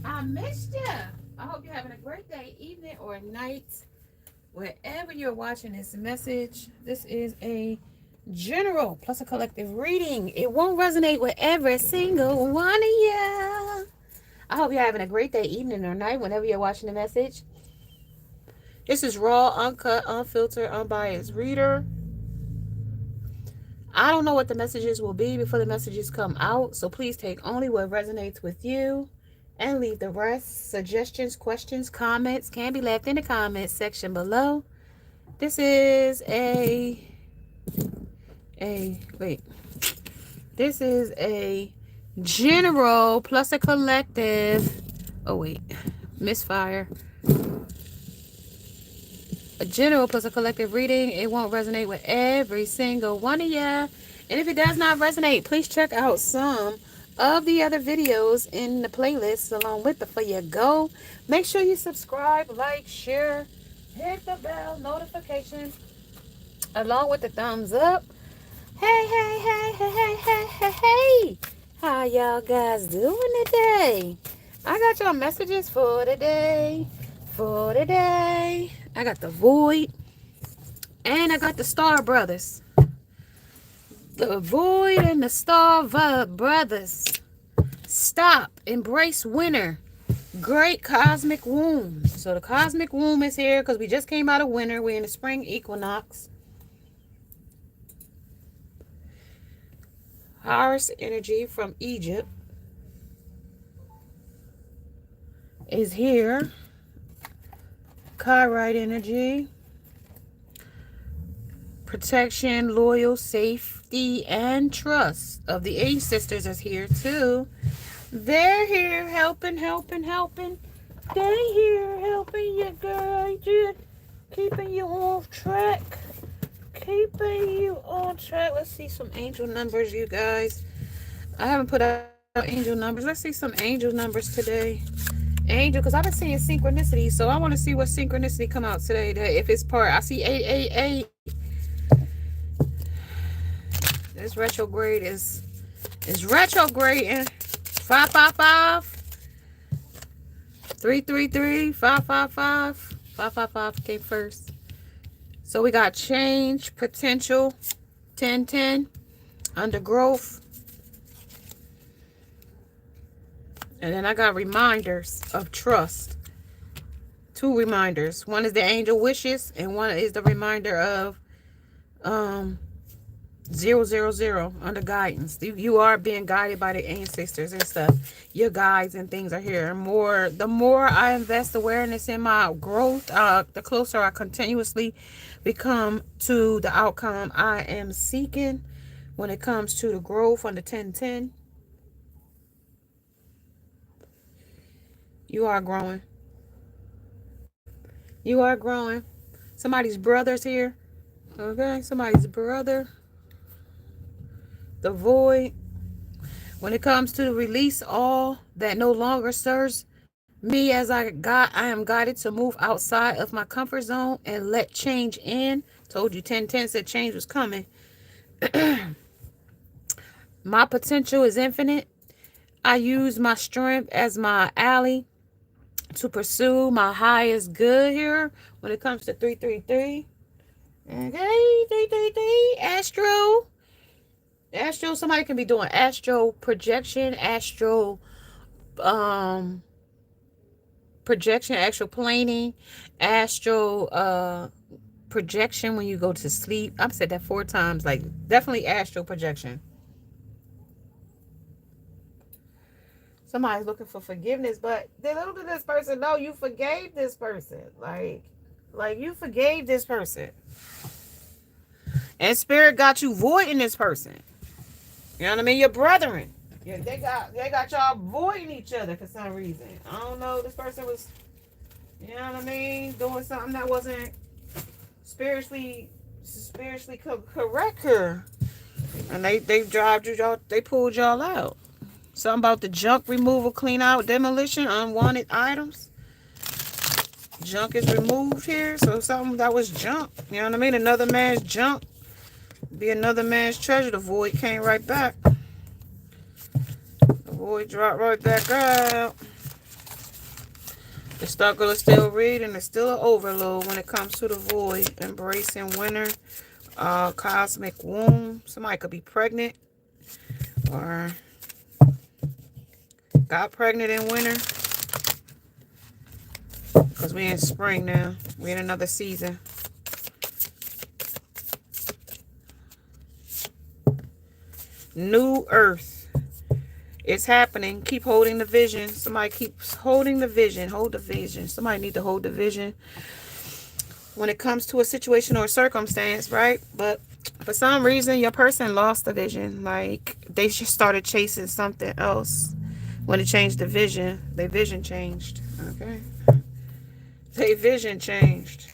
I missed you. I hope you're having a great day, evening, or night, wherever you're watching this message. This is a general plus a collective reading. It won't resonate with every single one of you. I hope you're having a great day, evening, or night, whenever you're watching the message. This is raw, uncut, unfiltered, unbiased reader. I don't know what the messages will be before the messages come out, so please take only what resonates with you and leave the rest. Suggestions, questions, comments can be left in the comments section below. This is a wait. This is a general plus a collective. Oh wait, misfire. A general plus a collective reading. It won't resonate with every single one of ya. And if it does not resonate, please check out some of the other videos in the playlist along with Before You Go. Make sure you subscribe, like, share, hit the bell notification along with the thumbs up. Hey, hey, hey, hey, hey, hey, hey, hey. How y'all guys doing today? I got your messages for today. For today. I got the Void. And I got the Star Brothers. The Void and the Star Brothers. Stop. Embrace winter. Great cosmic womb. So the cosmic womb is here because we just came out of winter. We're in the spring equinox. Horus energy from Egypt is here. Chirite energy. Protection, loyal, safety, and trust of the ancestors is here too. They're here helping. They're here helping you, girl. Keeping you on track. Let's see some angel numbers, you guys. I haven't put out angel numbers. Let's see some angel numbers today. Angel, because I've been seeing synchronicity, so I want to see what synchronicity come out today. That if it's part, I see 888. This retrograde is retrograding. 555, 333, 555, 555 came first. So we got change, potential, 1010, undergrowth. And then I got reminders of trust. Two reminders. One is the angel wishes, and one is the reminder of 000 under guidance. You are being guided by the ancestors and stuff. Your guides and things are here. The more I invest awareness in my growth, the closer I continuously become to the outcome I am seeking when it comes to the growth on the 1010. You are growing. You are growing. Somebody's brother's here. Okay, somebody's brother. The void. When it comes to release all that no longer serves me as I am guided to move outside of my comfort zone and let change in. Told you 1010 said change was coming. My potential is infinite. I use my strength as my ally to pursue my highest good here when it comes to 333. Okay, 333. Astro, somebody can be doing astral projection, projection, astral planing, astral projection when you go to sleep. I've said that 4 times, like definitely astral projection. Somebody's looking for forgiveness, but little did this person know you forgave this person. Like you forgave this person. And spirit got you voiding this person. You know what I mean? Your brethren. Yeah, they got y'all voiding each other for some reason. I don't know. This person was, you know what I mean, doing something that wasn't spiritually correct her. And they drive y'all, they pulled y'all out. Something about the junk removal, clean out, demolition, unwanted items. Junk is removed here. So something that was junk. You know what I mean? Another man's junk be another man's treasure. The void came right back. The void dropped right back out. The struggle is still reading. It's still an overload when it comes to the void. Embracing winter. Cosmic womb. Somebody could be pregnant or got pregnant in winter. Because we're in spring now. We're in another season. New earth. It's happening. Keep holding the vision. Somebody keeps holding the vision. Hold the vision. Somebody need to hold the vision when it comes to a situation or a circumstance, right? But for some reason, your person lost the vision. Like, they just started chasing something else. When it changed the vision, their vision changed. Okay. Their vision changed.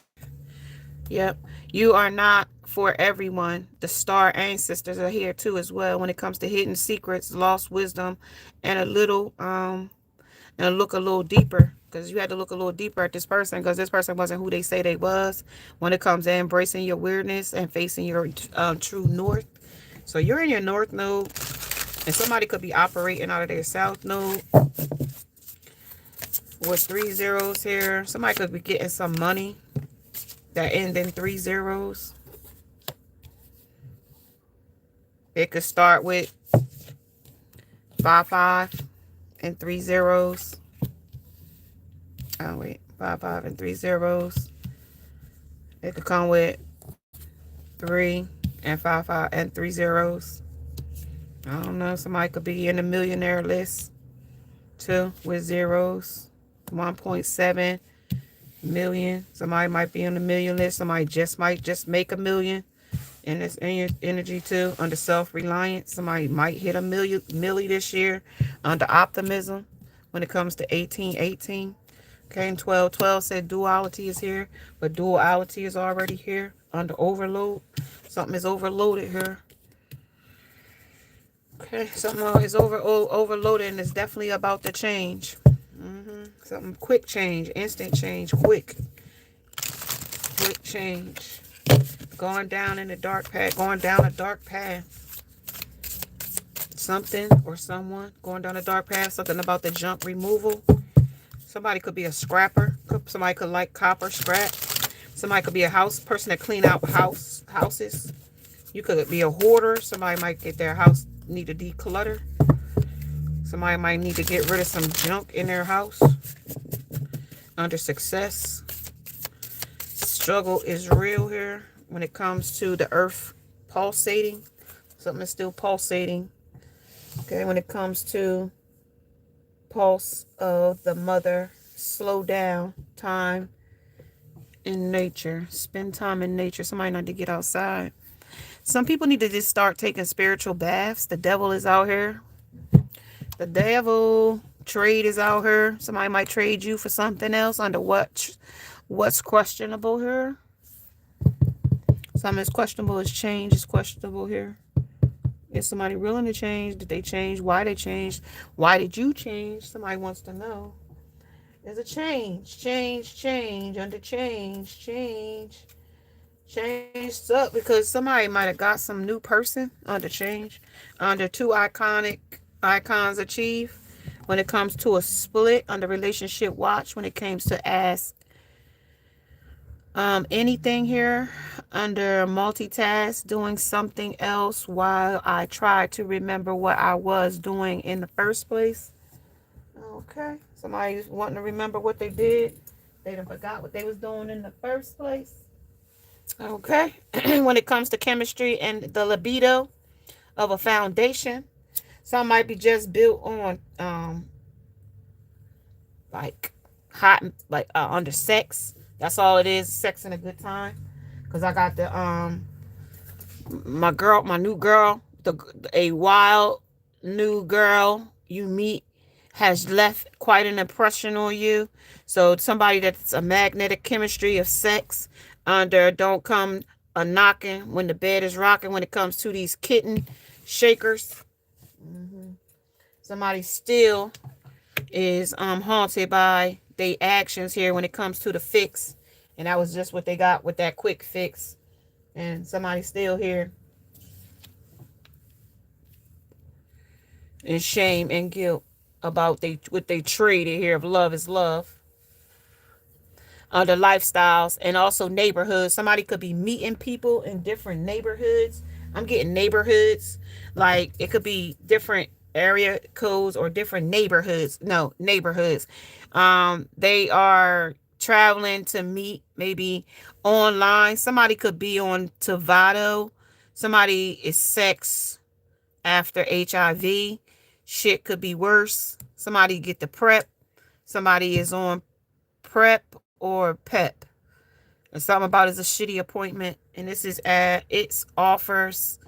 Yep. You are not for everyone. The star ancestors are here too as well when it comes to hidden secrets, lost wisdom, and a little and look a little deeper, because you had to look a little deeper at this person, because this person wasn't who they say they was when it comes to embracing your weirdness and facing your true north. So you're in your north node, and somebody could be operating out of their south node with 3 zeros here. Somebody could be getting some money that end in 3 zeros. It could start with 5 and 3 zeros. Oh wait, 5 and 3 zeros. It could come with 3 and 5 and 3 zeros. I don't know. Somebody could be in the millionaire list too with zeros. 1.7 million. Somebody might be on the million list. Somebody might just make a million. And it's in your energy too. Under self-reliance, somebody might hit a milli this year. Under optimism, when it comes to 1818. Okay, and 1212 said duality is here, but duality is already here. Under overload, something is overloaded here. Okay, something is overloaded, and it's definitely about to change. Something quick change, instant change, quick change. Going down in the dark path, going down a dark path. Something or someone going down a dark path. Something about the junk removal. Somebody could be a scrapper. Somebody could like copper scrap. Somebody could be a house person that clean out houses. You could be a hoarder. Somebody might get their house, need to declutter. Somebody might need to get rid of some junk in their house. Under success. Struggle is real here. When it comes to the earth pulsating, something is still pulsating. Okay, when it comes to pulse of the mother, slow down, time in nature, spend time in nature. Somebody need to get outside. Some people need to just start taking spiritual baths. The devil is out here. The devil trade is out here. Somebody might trade you for something else. Under what's questionable here. Something is questionable is change is questionable here. Is somebody willing to change? Did they change? Why they changed? Why did you change? Somebody wants to know. There's a change. Under change up, because somebody might have got some new person under change. Under 2 icons achieve. When it comes to a split, under relationship watch, when it comes to ask anything here, under multitask, doing something else while I try to remember what I was doing in the first place. Okay, somebody's wanting to remember what they did. They done forgot what they was doing in the first place. Okay, when it comes to chemistry and the libido of a foundation, some might be just built on like hot, like under sex. That's all it is, sex and a good time. Because I got the my new girl, a wild new girl you meet has left quite an impression on you. So somebody that's a magnetic chemistry of sex. Under don't come a knocking when the bed is rocking. When it comes to these kitten shakers, somebody still is haunted by their actions here when it comes to the fix. And that was just what they got with that quick fix. And somebody's still here in shame and guilt about what they traded here of love is love. the lifestyles, and also neighborhoods. Somebody could be meeting people in different neighborhoods. I'm getting neighborhoods. Like it could be different area codes or different neighborhoods. No, neighborhoods. They are traveling to meet maybe online. Somebody could be on Tavado. Somebody is sex after HIV. Shit could be worse. Somebody get the prep. Somebody is on prep or pep. And something about it's a shitty appointment. And this is it offers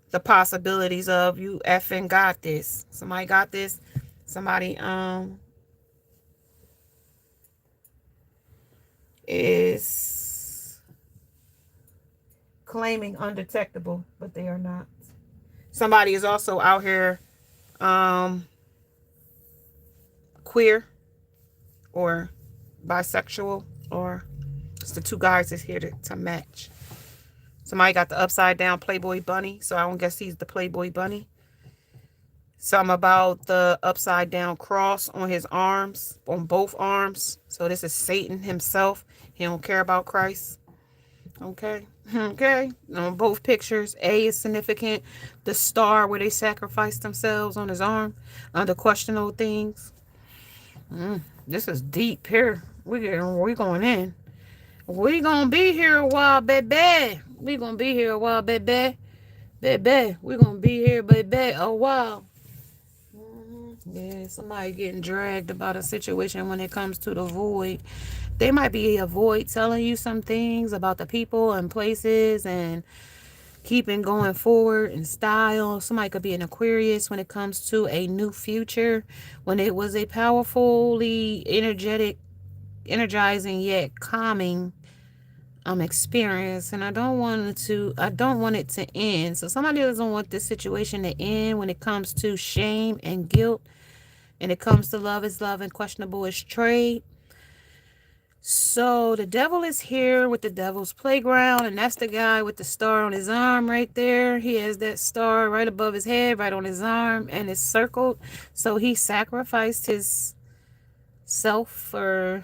the possibilities of you effing got this. Somebody got this. Somebody is claiming undetectable, but they are not. Somebody is also out here queer or bisexual, or it's the two guys that's here to match. Somebody got the upside down Playboy bunny, so I don't guess he's the Playboy bunny. Something about the upside down cross on his arms, on both arms. So this is Satan himself. He don't care about Christ. Okay. Okay. On both pictures, A is significant. The star where they sacrificed themselves on his arm under questionable things. This is deep here. We going in. We gonna be here a while, baby. We gonna be here a while, baby. Baby, we gonna be here, baby, a while. Yeah, somebody getting dragged about a situation when it comes to the void. They might be a void telling you some things about the people and places and keeping going forward in style. Somebody could be an Aquarius when it comes to a new future, when it was a powerfully energizing yet calming experience, and I don't want it to end. So somebody doesn't want this situation to end when it comes to shame and guilt, and it comes to love is love and questionable is trade. So the devil is here with the devil's playground, and that's the guy with the star on his arm right there. He has that star right above his head, right on his arm, and it's circled. So he sacrificed his self for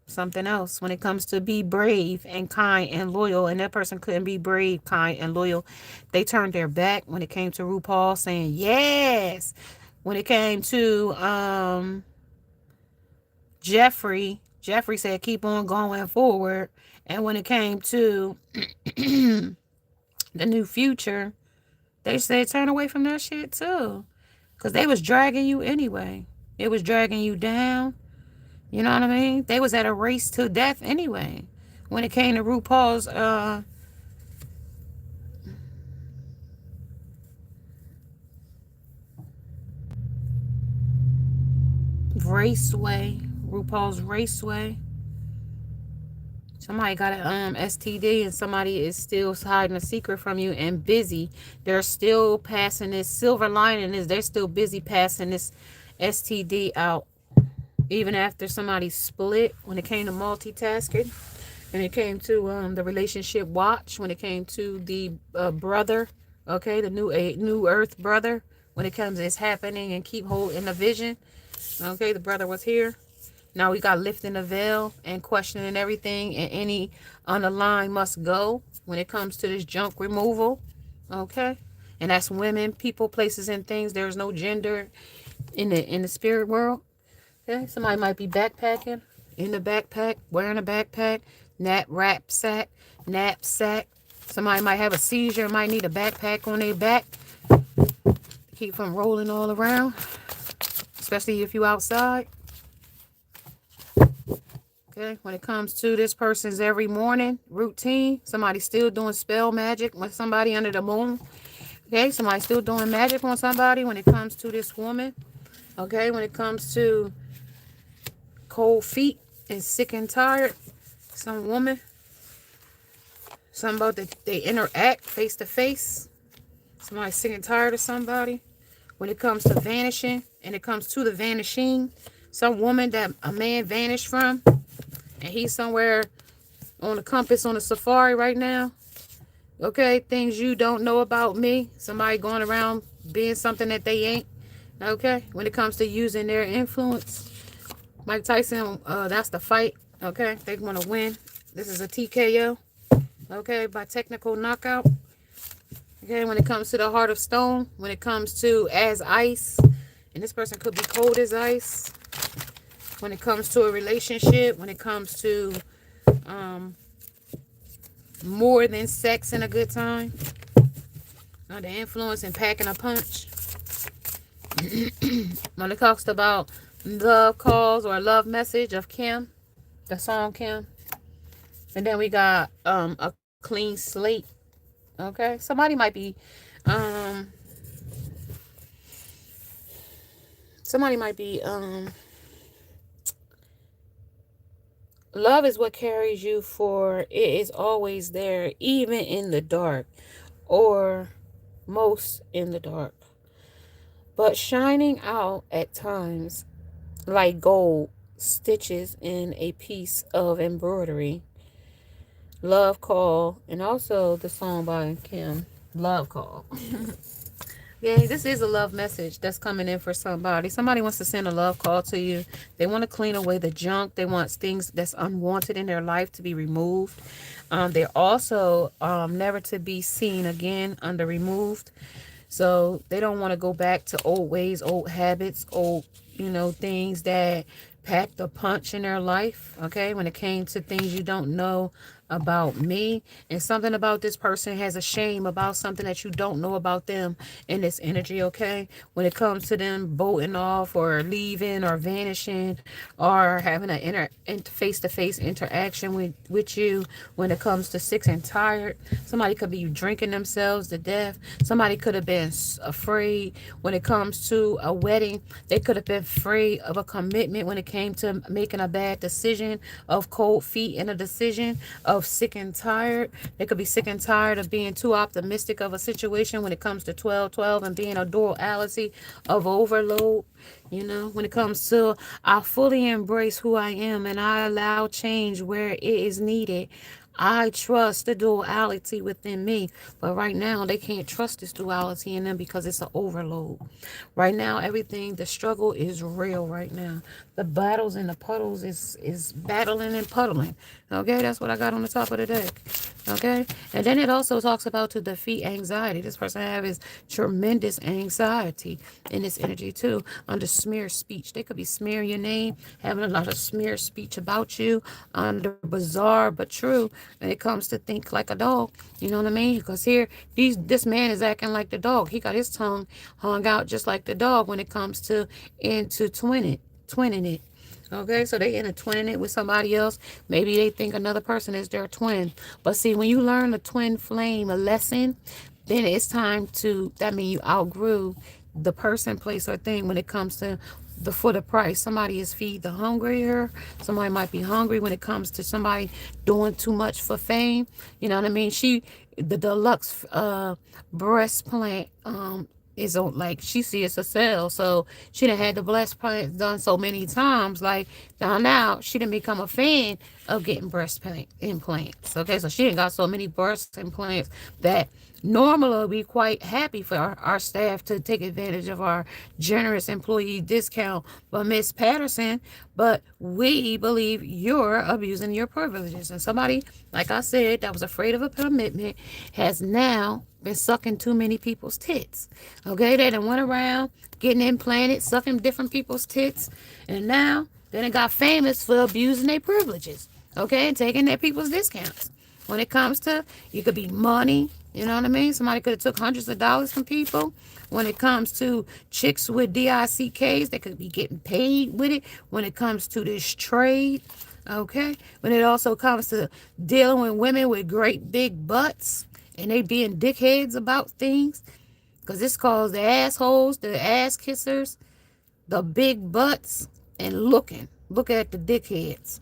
something else when it comes to be brave and kind and loyal, and that person couldn't be brave, kind, and loyal. They turned their back when it came to RuPaul saying yes. When it came to Jeffrey said keep on going forward. And when it came to the new future, they said turn away from that shit too, because they was dragging you anyway. It was dragging you down. You know what I mean? They was at a race to death anyway. When it came to RuPaul's raceway. RuPaul's raceway. Somebody got an STD and somebody is still hiding a secret from you and busy. They're still passing this. Silver lining is they're still busy passing this STD out. Even after somebody split, when it came to multitasking, and it came to the relationship watch, when it came to the brother, okay, the new earth brother, when it comes to it's happening and keep holding the vision, okay, the brother was here. Now we got lifting the veil and questioning everything, and any on the line must go when it comes to this junk removal, okay, and that's women, people, places, and things. There's no gender in the spirit world. Okay, somebody might be backpacking, in the backpack, wearing a backpack, knapsack. Somebody might have a seizure, might need a backpack on their back, keep from rolling all around, especially if you outside. Okay, when it comes to this person's every morning routine, somebody still doing spell magic with somebody under the moon. Okay, somebody still doing magic on somebody when it comes to this woman. Okay, when it comes to cold feet and sick and tired, some woman, something about that they interact face to face. Somebody sick and tired of somebody. When it comes to vanishing, and it comes to the vanishing, some woman that a man vanished from, and he's somewhere on the compass on a safari right now. Okay, things you don't know about me. Somebody going around being something that they ain't. Okay, when it comes to using their influence, Mike Tyson, that's the fight. Okay, they want to win. This is a TKO. Okay, by technical knockout. Okay, when it comes to the heart of stone, when it comes to as ice, and this person could be cold as ice. When it comes to a relationship, when it comes to more than sex and a good time, the influence and packing a punch. When it talks about love calls or love message of Kim, the song Kim. And then we got a clean slate. Okay, um somebody might be love is what carries you, for it is always there, even in the dark, or most in the dark, but shining out at times like gold stitches in a piece of embroidery. Love Call, and also the song by Kim, Love Call. Yeah, this is a love message that's coming in for somebody. Somebody wants to send a love call to you. They want to clean away the junk. They want things that's unwanted in their life to be removed. They're also never to be seen again under removed. So they don't want to go back to old ways, old habits, old, things that packed a punch in their life. Okay, when it came to things you don't know about me, and something about this person has a shame about something that you don't know about them in this energy. Okay, when it comes to them bolting off or leaving or vanishing or having an face-to-face interaction with you, when it comes to sick and tired, somebody could be drinking themselves to death. Somebody could have been afraid when it comes to a wedding. They could have been afraid of a commitment when it came to making a bad decision, of cold feet in a decision, of sick and tired. They could be sick and tired of being too optimistic of a situation when it comes to 12-12 and being a duality of overload. When it comes to, I fully embrace who I am and I allow change where it is needed. I trust the duality within me. But right now, they can't trust this duality in them because it's an overload. Right now, everything, the struggle is real right now. The battles and the puddles is battling and puddling. Okay, that's what I got on the top of the deck. Okay, and then it also talks about to defeat anxiety. This person has tremendous anxiety in this energy too, under smear speech. They could be smearing your name, having a lot of smear speech about you, under bizarre but true. When it comes to think like a dog, you know what I mean? Because here, this man is acting like the dog. He got his tongue hung out just like the dog when it comes to into twinning it. Okay, so they into twinning it with somebody else. Maybe they think another person is their twin. But see, when you learn the twin flame a lesson, then it's time to, that means you outgrew the person, place, or thing when it comes to for the price. Somebody is feed the hungrier. Somebody might be hungry when it comes to somebody doing too much for fame. You know what I mean? The deluxe breast plant is on, like, she see it's a sale, so she done had the breast plants done so many times, like now she done become a fan of getting breast implants. Okay, so she done got so many breast implants that normally we quite happy for our staff to take advantage of our generous employee discount. But Miss Patterson, but we believe you're abusing your privileges. And somebody, like I said, that was afraid of a commitment has now been sucking too many people's tits. Okay, they done went around getting implanted, sucking different people's tits, and now they done got famous for abusing their privileges. Okay, and taking their people's discounts. When it comes to, you could be money, you know what I mean? Somebody could have took hundreds of dollars from people. When it comes to chicks with DICKs, they could be getting paid with it. When it comes to this trade, okay? When it also comes to dealing with women with great big butts and they being dickheads about things, because this calls the assholes, the ass kissers, the big butts, and look at the dickheads.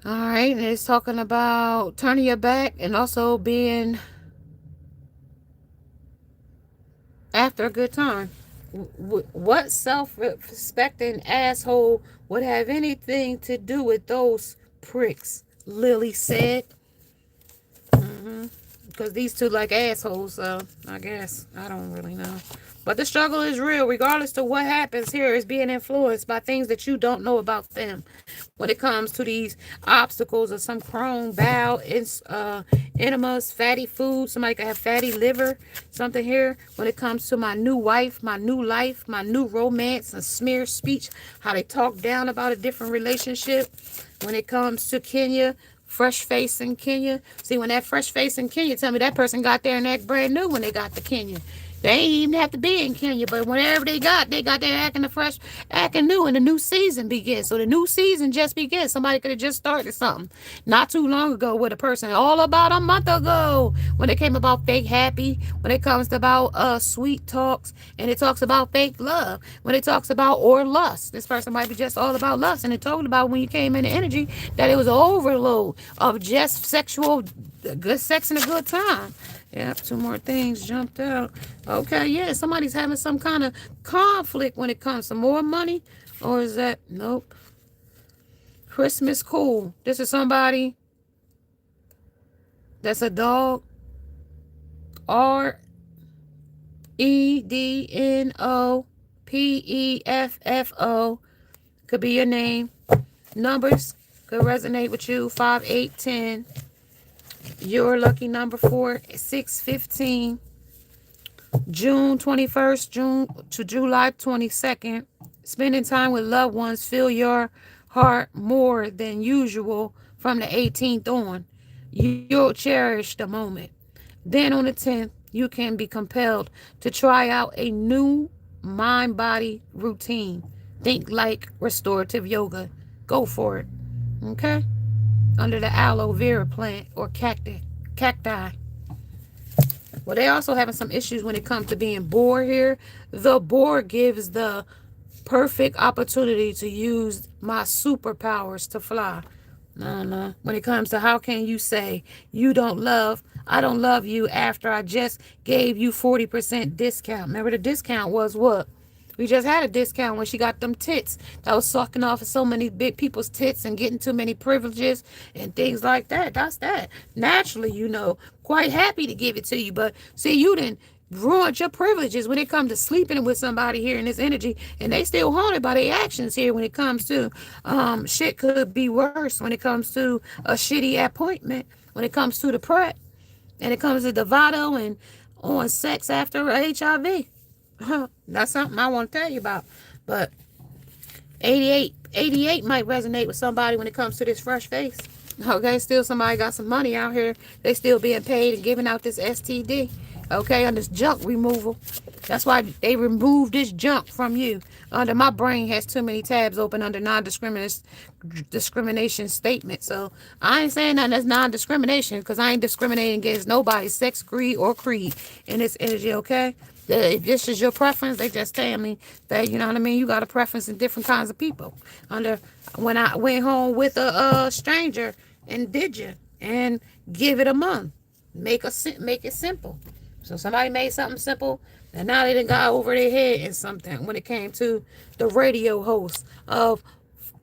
All right, and it's talking about turning your back and also being after a good time. What self-respecting asshole would have anything to do with those pricks? Lily said. Because these two like assholes, so I guess. I don't really know. But the struggle is real, regardless to what happens here is being influenced by things that you don't know about them. When it comes to these obstacles or some chrome, bowel, enemas, fatty food, somebody could have fatty liver, something here. When it comes to my new wife, my new life, my new romance, and smear speech, how they talk down about a different relationship. When it comes to Kenya, fresh face in Kenya. See, when that fresh face in Kenya, tell me that person got there and act brand new when they got to Kenya. They ain't even have to be in Kenya, but whatever they got there acting the fresh, acting new, and the new season begins. So the new season just begins. Somebody could have just started something not too long ago with a person, all about a month ago, when it came about fake happy, when it comes to about sweet talks, and it talks about fake love, when it talks about or lust. This person might be just all about lust, and it talked about when you came in the energy that it was an overload of just sexual, good sex and a good time. Yeah, two more things jumped out. Okay, yeah, somebody's having some kind of conflict when it comes to more money. Or is that, nope. Christmas cool. This is somebody that's a dog. REDNOPEFFO. Could be your name. Numbers could resonate with you. 5, 8, 10. Your lucky number 4, 6, 15. June 21st, June to July 22nd. Spending time with loved ones fill your heart more than usual from the 18th on. You'll cherish the moment. Then on the 10th, you can be compelled to try out a new mind-body routine. Think like restorative yoga. Go for it. Okay? Under the aloe vera plant or cacti. Well, they also having some issues when it comes to being bored here. The board gives the perfect opportunity to use my superpowers to fly. No. When it comes to how can you say I don't love you after I just gave you 40% discount. Remember the discount was what? We just had a discount when she got them tits. That was sucking off so many big people's tits and getting too many privileges and things like that. That's that. Naturally, quite happy to give it to you. But see, you didn't ruin your privileges when it comes to sleeping with somebody here in this energy. And they still haunted by their actions here when it comes to shit could be worse when it comes to a shitty appointment, when it comes to the prep, and it comes to the Vado and on sex after HIV. That's something I want to tell you about. But 88 might resonate with somebody when it comes to this fresh face. Okay, still somebody got some money out here. They still being paid and giving out this STD. Okay, on this junk removal. That's why they removed this junk from you. Under my brain has too many tabs open under non-discrimination statement. So I ain't saying that that's non-discrimination because I ain't discriminating against nobody's sex, creed, or creed in this energy, okay? If this is your preference, they just tell me that, you know what I mean, you got a preference in different kinds of people. When I went home with a stranger and did you and give it a month. Make it simple. So somebody made something simple, and now they done got over their head in something when it came to the radio host of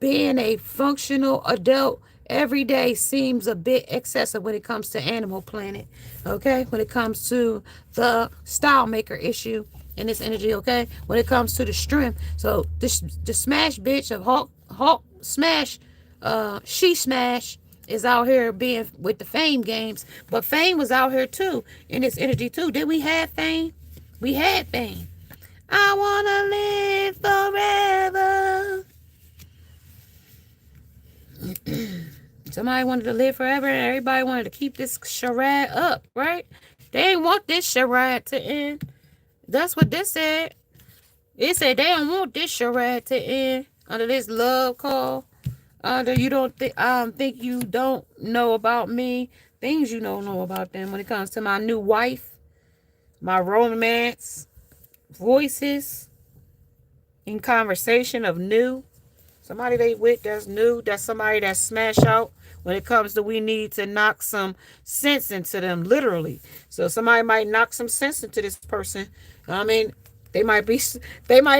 being a functional adult. Every day seems a bit excessive when it comes to Animal Planet, okay? When it comes to the style maker issue in this energy, okay? When it comes to the strength. So the smash bitch of Hawk Smash, She Smash is out here being with the Fame games. But Fame was out here too in this energy too. Did we have Fame? We had Fame. I wanna live forever. Somebody wanted to live forever and everybody wanted to keep this charade up, right? They didn't want this charade to end. That's what this said. It said they don't want this charade to end under this love call. Under you don't think you don't know about me. Things you don't know about them when it comes to my new wife, my romance, voices in conversation of new. Somebody they with that's new. That's somebody that's smash out. When it comes to we need to knock some sense into them, literally. So somebody might knock some sense into this person. I mean, they might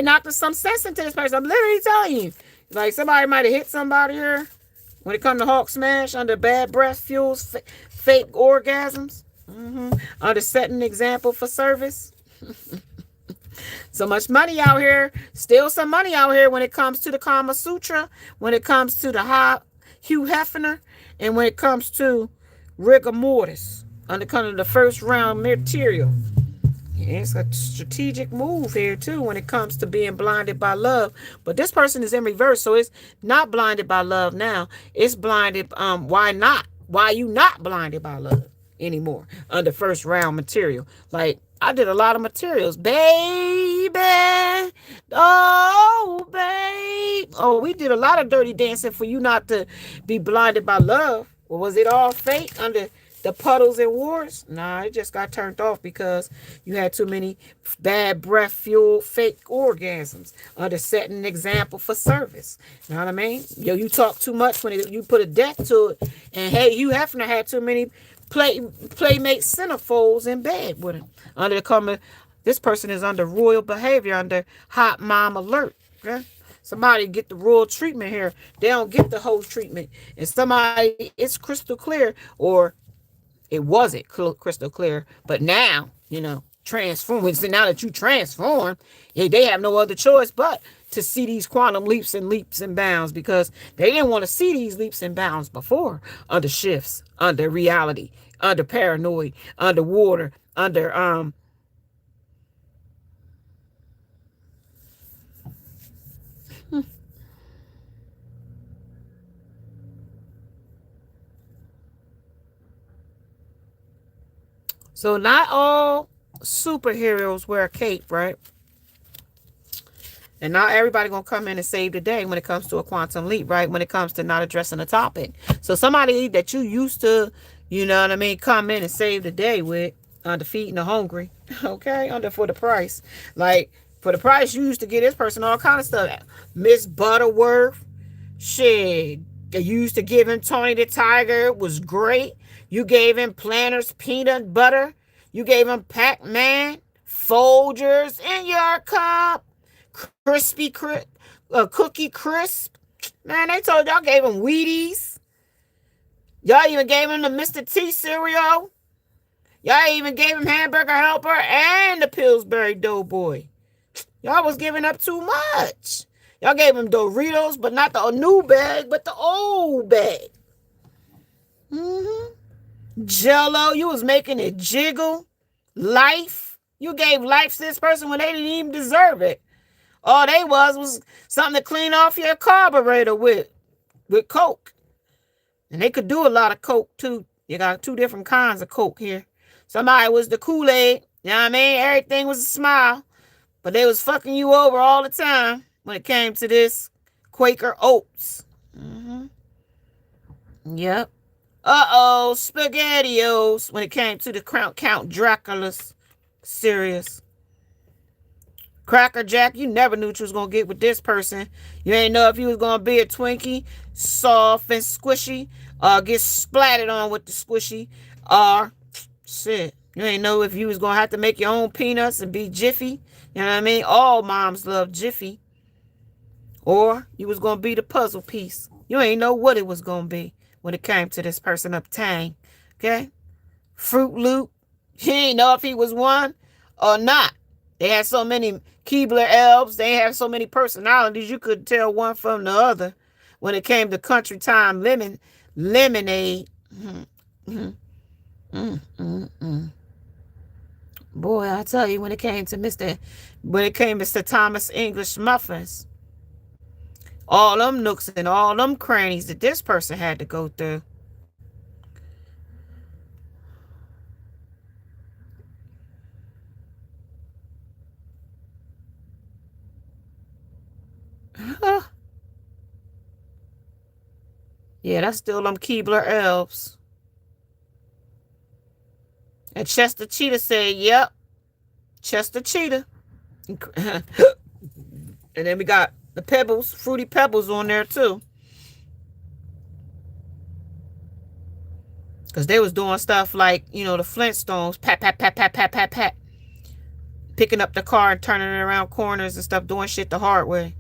knock some sense into this person. I'm literally telling you. Like somebody might have hit somebody here. When it comes to Hawk Smash, under bad breath fuels, fake orgasms. Under setting example for service. So much money out here. Still some money out here when it comes to the Kama Sutra, when it comes to the Hugh Hefner, and when it comes to rigor mortis under kind of the first round material. It's a strategic move here too when it comes to being blinded by love. But this person is in reverse, so it's not blinded by love now. It's blinded. Why not? Why you not blinded by love anymore under first round material? Like I did a lot of materials, baby. Oh, babe. Oh, we did a lot of dirty dancing for you not to be blinded by love. Or was it all fake under the puddles and wars? Nah, it just got turned off because you had too many bad breath fueled fake orgasms under setting an example for service. You know what I mean? Yo, you talk too much when you put a death to it. And hey, Hugh Hefner had too many playmate centerfolds in bed with him. Under the comment, this person is under royal behavior, under hot mom alert. Okay? Somebody get the royal treatment here. They don't get the whole treatment. And somebody, it's crystal clear, or it wasn't crystal clear, but now, transforming. So now that you transform, they have no other choice but to see these quantum leaps and bounds, because they didn't want to see these leaps and bounds before, under shifts, under reality, under paranoid, underwater, under So not all superheroes wear a cape, right? And not everybody gonna come in and save the day when it comes to a quantum leap, right? When it comes to not addressing a topic. So somebody that you used to, come in and save the day with, under feeding the hungry, okay, under for the price. Like for the price, you used to get this person all kind of stuff. Miss Butterworth, shit. They used to give him Tony the Tiger. It was great. You gave him Planters peanut butter. You gave him Pac-Man, Folgers in your cup, crispy cookie crisp. Man, they told y'all gave him Wheaties. Y'all even gave him the Mr. T cereal. Y'all even gave him Hamburger Helper and the Pillsbury Doughboy. Y'all was giving up too much. Y'all gave him Doritos, but not the new bag, but the old bag. Jello, you was making it jiggle. Life, you gave life to this person when they didn't even deserve it. All they was something to clean off your carburetor with Coke. And they could do a lot of Coke too. You got two different kinds of Coke here. Somebody was the Kool-Aid. You know what I mean? Everything was a smile. But they was fucking you over all the time when it came to this Quaker Oats. Yep. SpaghettiOs when it came to the Count Dracula's serious. Cracker Jack, you never knew what you was going to get with this person. You ain't know if you was going to be a Twinkie, soft and squishy, or get splattered on with the squishy, or shit. You ain't know if you was going to have to make your own peanuts and be Jiffy. You know what I mean? All moms love Jiffy. Or you was going to be the puzzle piece. You ain't know what it was going to be when it came to this person up Tang. Okay? Fruit Loop. You ain't know if he was one or not. They had so many Keebler elves. They have so many personalities. You couldn't tell one from the other when it came to Country Time Lemonade. Boy, I tell you, when it came to Mr. Thomas English Muffins, all them nooks and all them crannies that this person had to go through. Yeah, that's still them Keebler elves. And Chester Cheetah said, yep, Chester Cheetah. And then we got the Pebbles, Fruity Pebbles on there too. Because they was doing stuff like, the Flintstones, pat, pat, pat, pat, pat, pat, pat. Picking up the car and turning it around corners and stuff, doing shit the hard way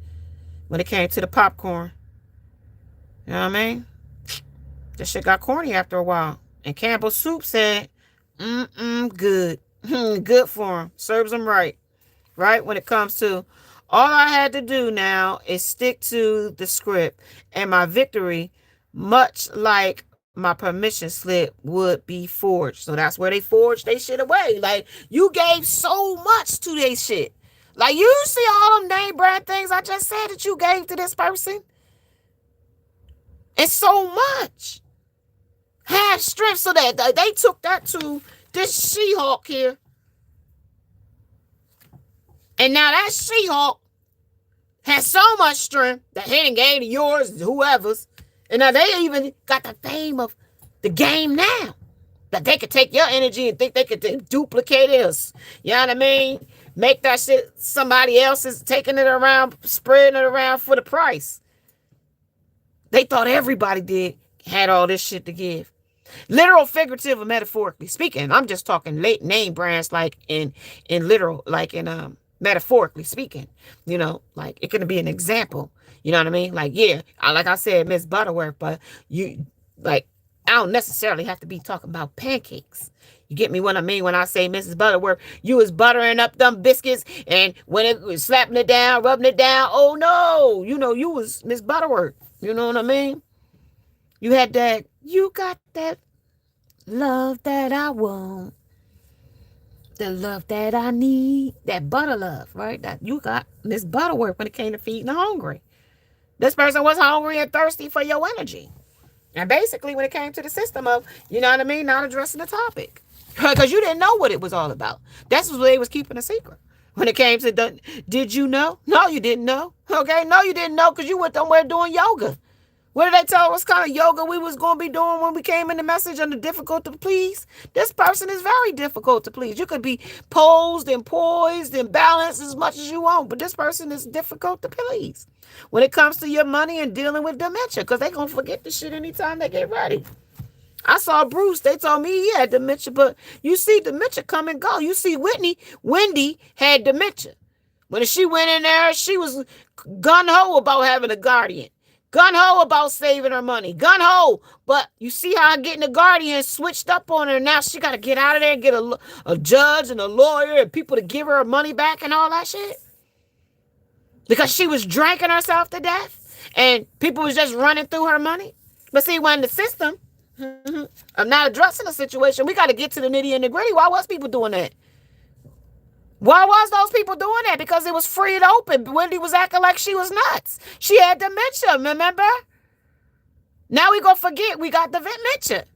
when it came to the popcorn. You know what I mean? This shit got corny after a while. And Campbell Soup said, good. Good for him. Serves him right. right? When it comes to all I had to do now is stick to the script, and my victory, much like my permission slip, would be forged. So that's where they forged they shit away. Like, you gave so much to they shit. Like, you see all them name brand things I just said that you gave to this person? It's so much. Have strength, so that they took that to this She-Hulk here. And now that She-Hulk has so much strength that he done gave to yours, whoever's. And now they even got the fame of the game now. That they could take your energy and think they could duplicate it. You know what I mean? Make that shit somebody else is taking it around, spreading it around for the price. They thought everybody had all this shit to give. Literal, figurative, or metaphorically speaking. I'm just talking late name brands, like in literal, like in metaphorically speaking. You know, like it could be an example. You know what I mean? Like, yeah, like I said, Miss Butterworth, but you, like, I don't necessarily have to be talking about pancakes. You get me what I mean when I say Mrs. Butterworth? You was buttering up them biscuits, and when it was slapping it down, rubbing it down, oh no, you know, you was Miss Butterworth. You know what I mean? You had that, you got that love that I want, the love that I need, that butter love, right? That you got Miss Butterworth when it came to feeding the hungry. This person was hungry and thirsty for your energy. And basically, when it came to the system of, you know what I mean, not addressing the topic. Because you didn't know what it was all about. That's what they was keeping a secret. When it came to, did you know? No, you didn't know. Okay, no, you didn't know because you went somewhere doing yoga. What did they tell us kind of yoga we was going to be doing when we came in the message on the difficult to please? This person is very difficult to please. You could be posed and poised and balanced as much as you want, but this person is difficult to please when it comes to your money and dealing with dementia, because they're going to forget the shit anytime they get ready. I saw Bruce. They told me he had dementia, but you see dementia come and go. You see Wendy had dementia. When she went in there, she was gun-ho about having a guardian. Gun-ho about saving her money. Gun-ho. But you see how getting a guardian switched up on her. Now she got to get out of there and get a judge and a lawyer and people to give her money back and all that shit. Because she was drinking herself to death and people was just running through her money. But see, when the system of not addressing the situation, we got to get to the nitty and the gritty. Why was people doing that? Why was those people doing that? Because it was free and open. Wendy was acting like she was nuts. She had dementia, remember? Now we gonna forget we got the dementia.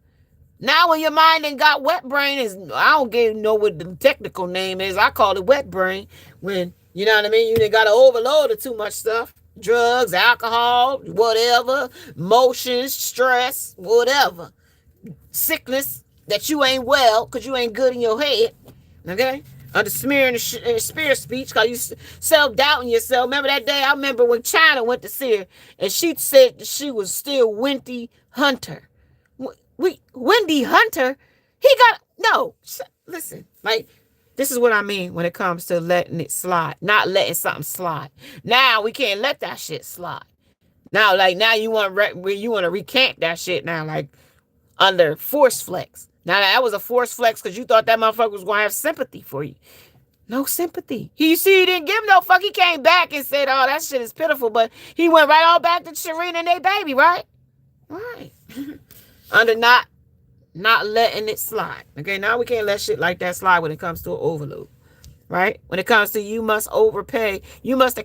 Now when your mind ain't got wet brain, I don't even know what the technical name is. I call it wet brain. When, you know what I mean, you done got to overload of too much stuff. Drugs, alcohol, whatever, emotions, stress, whatever. Sickness that you ain't well because you ain't good in your head. Okay? Under smearing the spirit speech because you self-doubting yourself. Remember that day? I remember when China went to see her and she said that she was still Wendy Hunter. Wendy Hunter? Listen, like, this is what I mean when it comes to letting it slide. Not letting something slide. Now we can't let that shit slide. Now, like, now you want to recant that shit now, like, under force flex. Now, that was a force flex because you thought that motherfucker was going to have sympathy for you. No sympathy. He didn't give no fuck. He came back and said, oh, that shit is pitiful. But he went right on back to Sharina and their baby, right? Right. Under not letting it slide. Okay, now we can't let shit like that slide when it comes to an overload. Right? When it comes to you must overpay. You must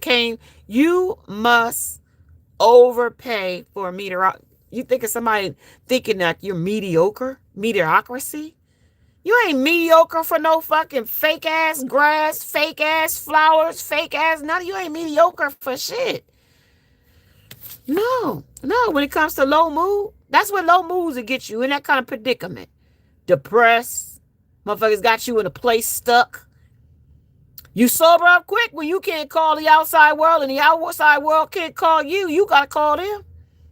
overpay for a meter. You think of somebody thinking that you're mediocre? Mediocrity? You ain't mediocre for no fucking fake ass grass, fake ass flowers, fake ass nothing. You ain't mediocre for shit. No. When it comes to low mood, that's what low moods will get you in that kind of predicament. Depressed. Motherfuckers got you in a place stuck. You sober up quick when you can't call the outside world and the outside world can't call you. You got to call them.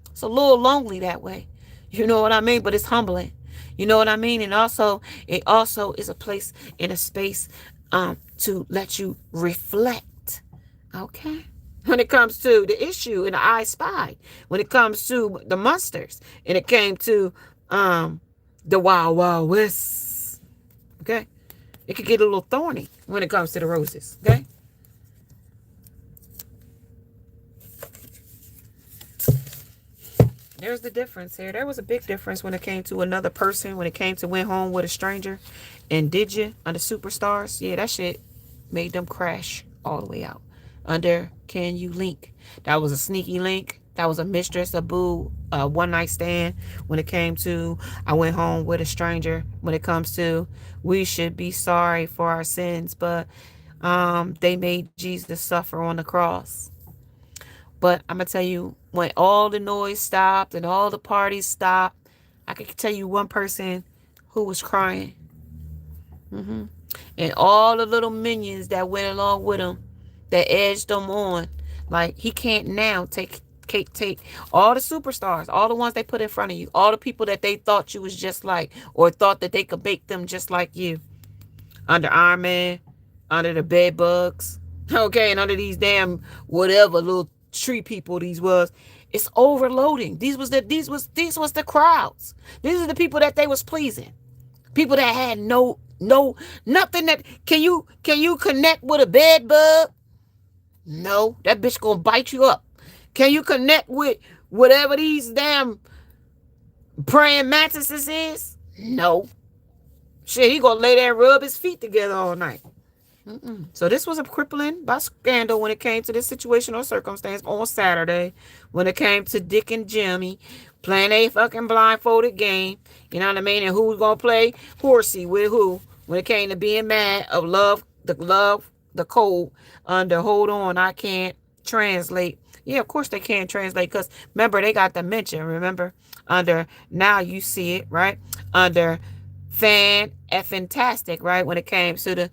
It's a little lonely that way. You know what I mean? But it's humbling. You know what I mean? And also, it also is a place in a space to let you reflect. Okay? When it comes to the issue in the I Spy, when it comes to the monsters, and it came to the Wild Wild West. Okay? It could get a little thorny when it comes to the roses. Okay? There's the difference here. There was a big difference when it came to another person, when it came to went home with a stranger. And did you under superstars? Yeah, that shit made them crash all the way out. Under can you link? That was a sneaky link. That was a mistress, a boo, a one night stand. When it came to I went home with a stranger. When it comes to we should be sorry for our sins, but they made Jesus suffer on the cross. But I'm gonna tell you, when all the noise stopped and all the parties stopped, I could tell you one person who was crying. And all the little minions that went along with him, that edged them on. Like, he can't now take all the superstars, all the ones they put in front of you, all the people that they thought you was just like, or thought that they could make them just like you. Under Iron Man, under the bed bugs, okay, and under these damn whatever little tree people these was. It's overloading. These was the crowds. These are the people that they was pleasing. People that had nothing that can you connect with a bed bug? No, that bitch gonna bite you up. Can you connect with whatever these damn praying mantises is? No. Shit, he gonna lay there and rub his feet together all night. So this was a crippling by scandal when it came to this situation or circumstance on Saturday, when it came to Dick and Jimmy playing a fucking blindfolded game. You know what I mean? And who's gonna play horsey with who when it came to being mad of the code under hold on, I can't translate. Yeah, of course they can't translate, because remember, they got the mention, remember? Under now you see it, right? Under fantastic, right? When it came to the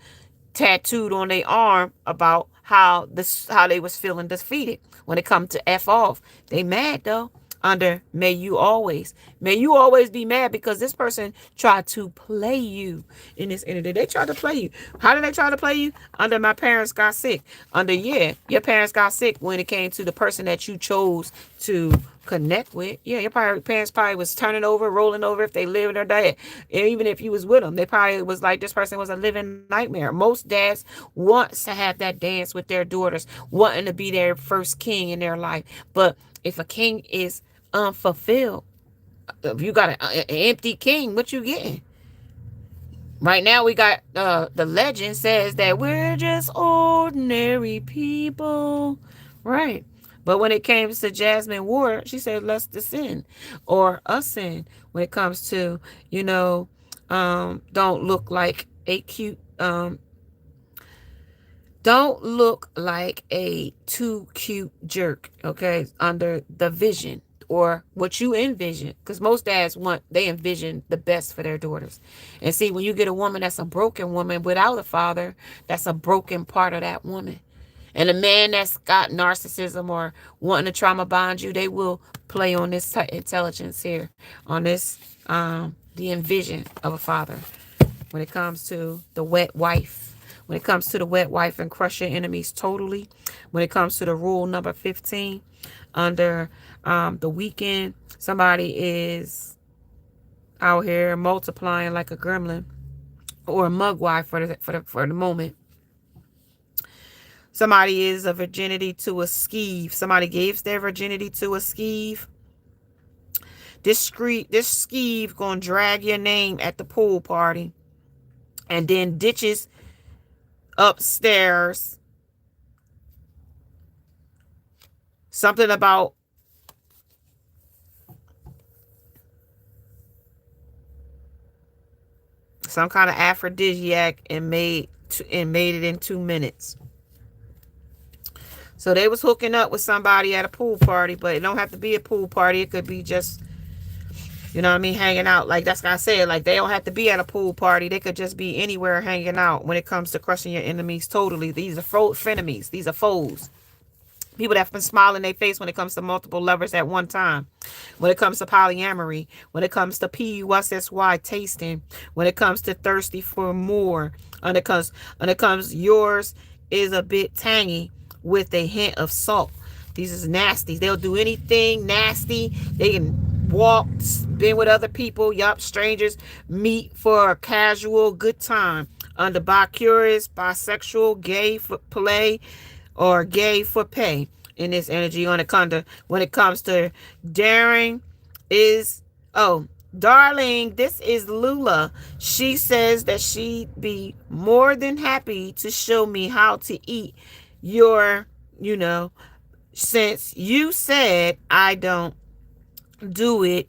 tattooed on their arm about how they was feeling defeated when it come to F off. They mad though. Under may you always be mad because this person tried to play you in this interview. They tried to play you. How did they try to play you? Under my parents got sick. Under your parents got sick when it came to the person that you chose to connect with. Yeah, your parents probably was turning over, rolling over if they lived or died. And even if you was with them, they probably was like, this person was a living nightmare. Most dads wants to have that dance with their daughters, wanting to be their first king in their life. But if a king is unfulfilled, if you got an empty king, what you getting? Right now we got the legend says that we're just ordinary people, right? But when it came to Jasmine Ward, she said let's descend or ascend. When it comes to don't look like a cute don't look like a too cute jerk, okay? Under the vision or what you envision, because most dads they envision the best for their daughters. And see, when you get a woman that's a broken woman without a father, that's a broken part of that woman. And a man that's got narcissism or wanting to trauma bond you, they will play on this intelligence here, on this the envision of a father. When it comes to the wet wife, when it comes to the wet wife and crush your enemies totally. When it comes to the rule number 15, under the weekend, somebody is out here multiplying like a gremlin or a mugwife for the moment. Somebody is a virginity to a skeeve. Somebody gives their virginity to a skeeve. This skeeve gonna drag your name at the pool party and then ditches upstairs. Something about some kind of aphrodisiac and made it in 2 minutes. So they was hooking up with somebody at a pool party, but it don't have to be a pool party. It could be just, you know what I mean, hanging out. Like that's what I said. Like they don't have to be at a pool party. They could just be anywhere hanging out. When it comes to crushing your enemies totally, these are frenemies. These are foes. People that have been smiling their face when it comes to multiple lovers at one time. When it comes to polyamory. When it comes to PUSSY tasting. When it comes to thirsty for more. When it comes yours is a bit tangy with a hint of salt. These is nasty. They'll do anything nasty. They can walk, been with other people, strangers, meet for a casual good time. Under bi-curious, bisexual, gay for play, or gay for pay in this energy. When it comes to daring is, oh, darling, this is Lula. She says that she'd be more than happy to show me how to eat your, you know, since you said I don't do it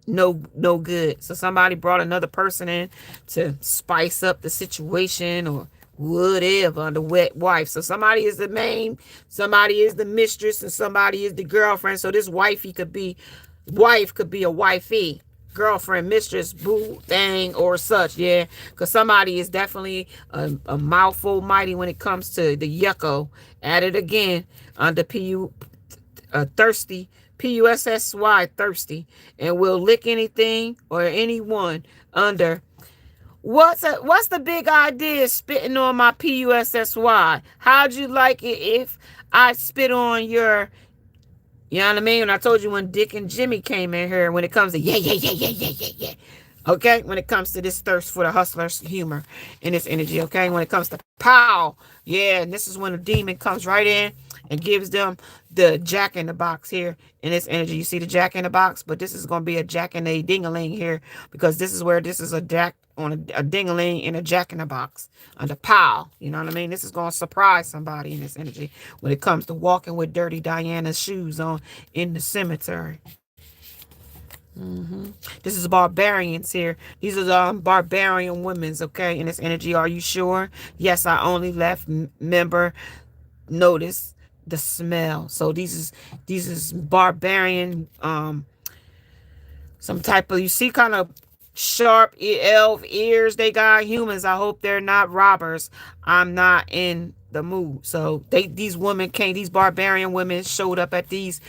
no good. So somebody brought another person in to spice up the situation or whatever, the wet wife. So somebody is the main, somebody is the mistress, and somebody is the girlfriend. So this wifey could be, wife could be a wifey, girlfriend, mistress, boo thing, or such. Yeah, because somebody is definitely a mouthful mighty when it comes to the yucko. At it again, under thirsty, Pussy, thirsty, and will lick anything or anyone under. What's the big idea spitting on my Pussy? How'd you like it if I spit on your, you know what I mean? When I told you when Dick and Jimmy came in here, when it comes to yeah. Okay, when it comes to this thirst for the hustler's humor and this energy, okay? When it comes to pow, yeah, and this is when the demon comes right in and gives them the jack in the box here in this energy. You see the jack in the box, but this is going to be a jack in a ding-a-ling here, because this is where this is a jack on a ding-a-ling in a jack in the box under pow. You know what I mean? This is going to surprise somebody in this energy when it comes to walking with dirty Diana's shoes on in the cemetery. This is barbarians here. These are the barbarian women's, okay, in this energy. Are you sure? Yes, I only left member notice the smell. So these is barbarian, some type of, you see, kind of sharp elf ears they got. Humans, I hope they're not robbers. I'm not in the mood. So these women came, these barbarian women showed up at these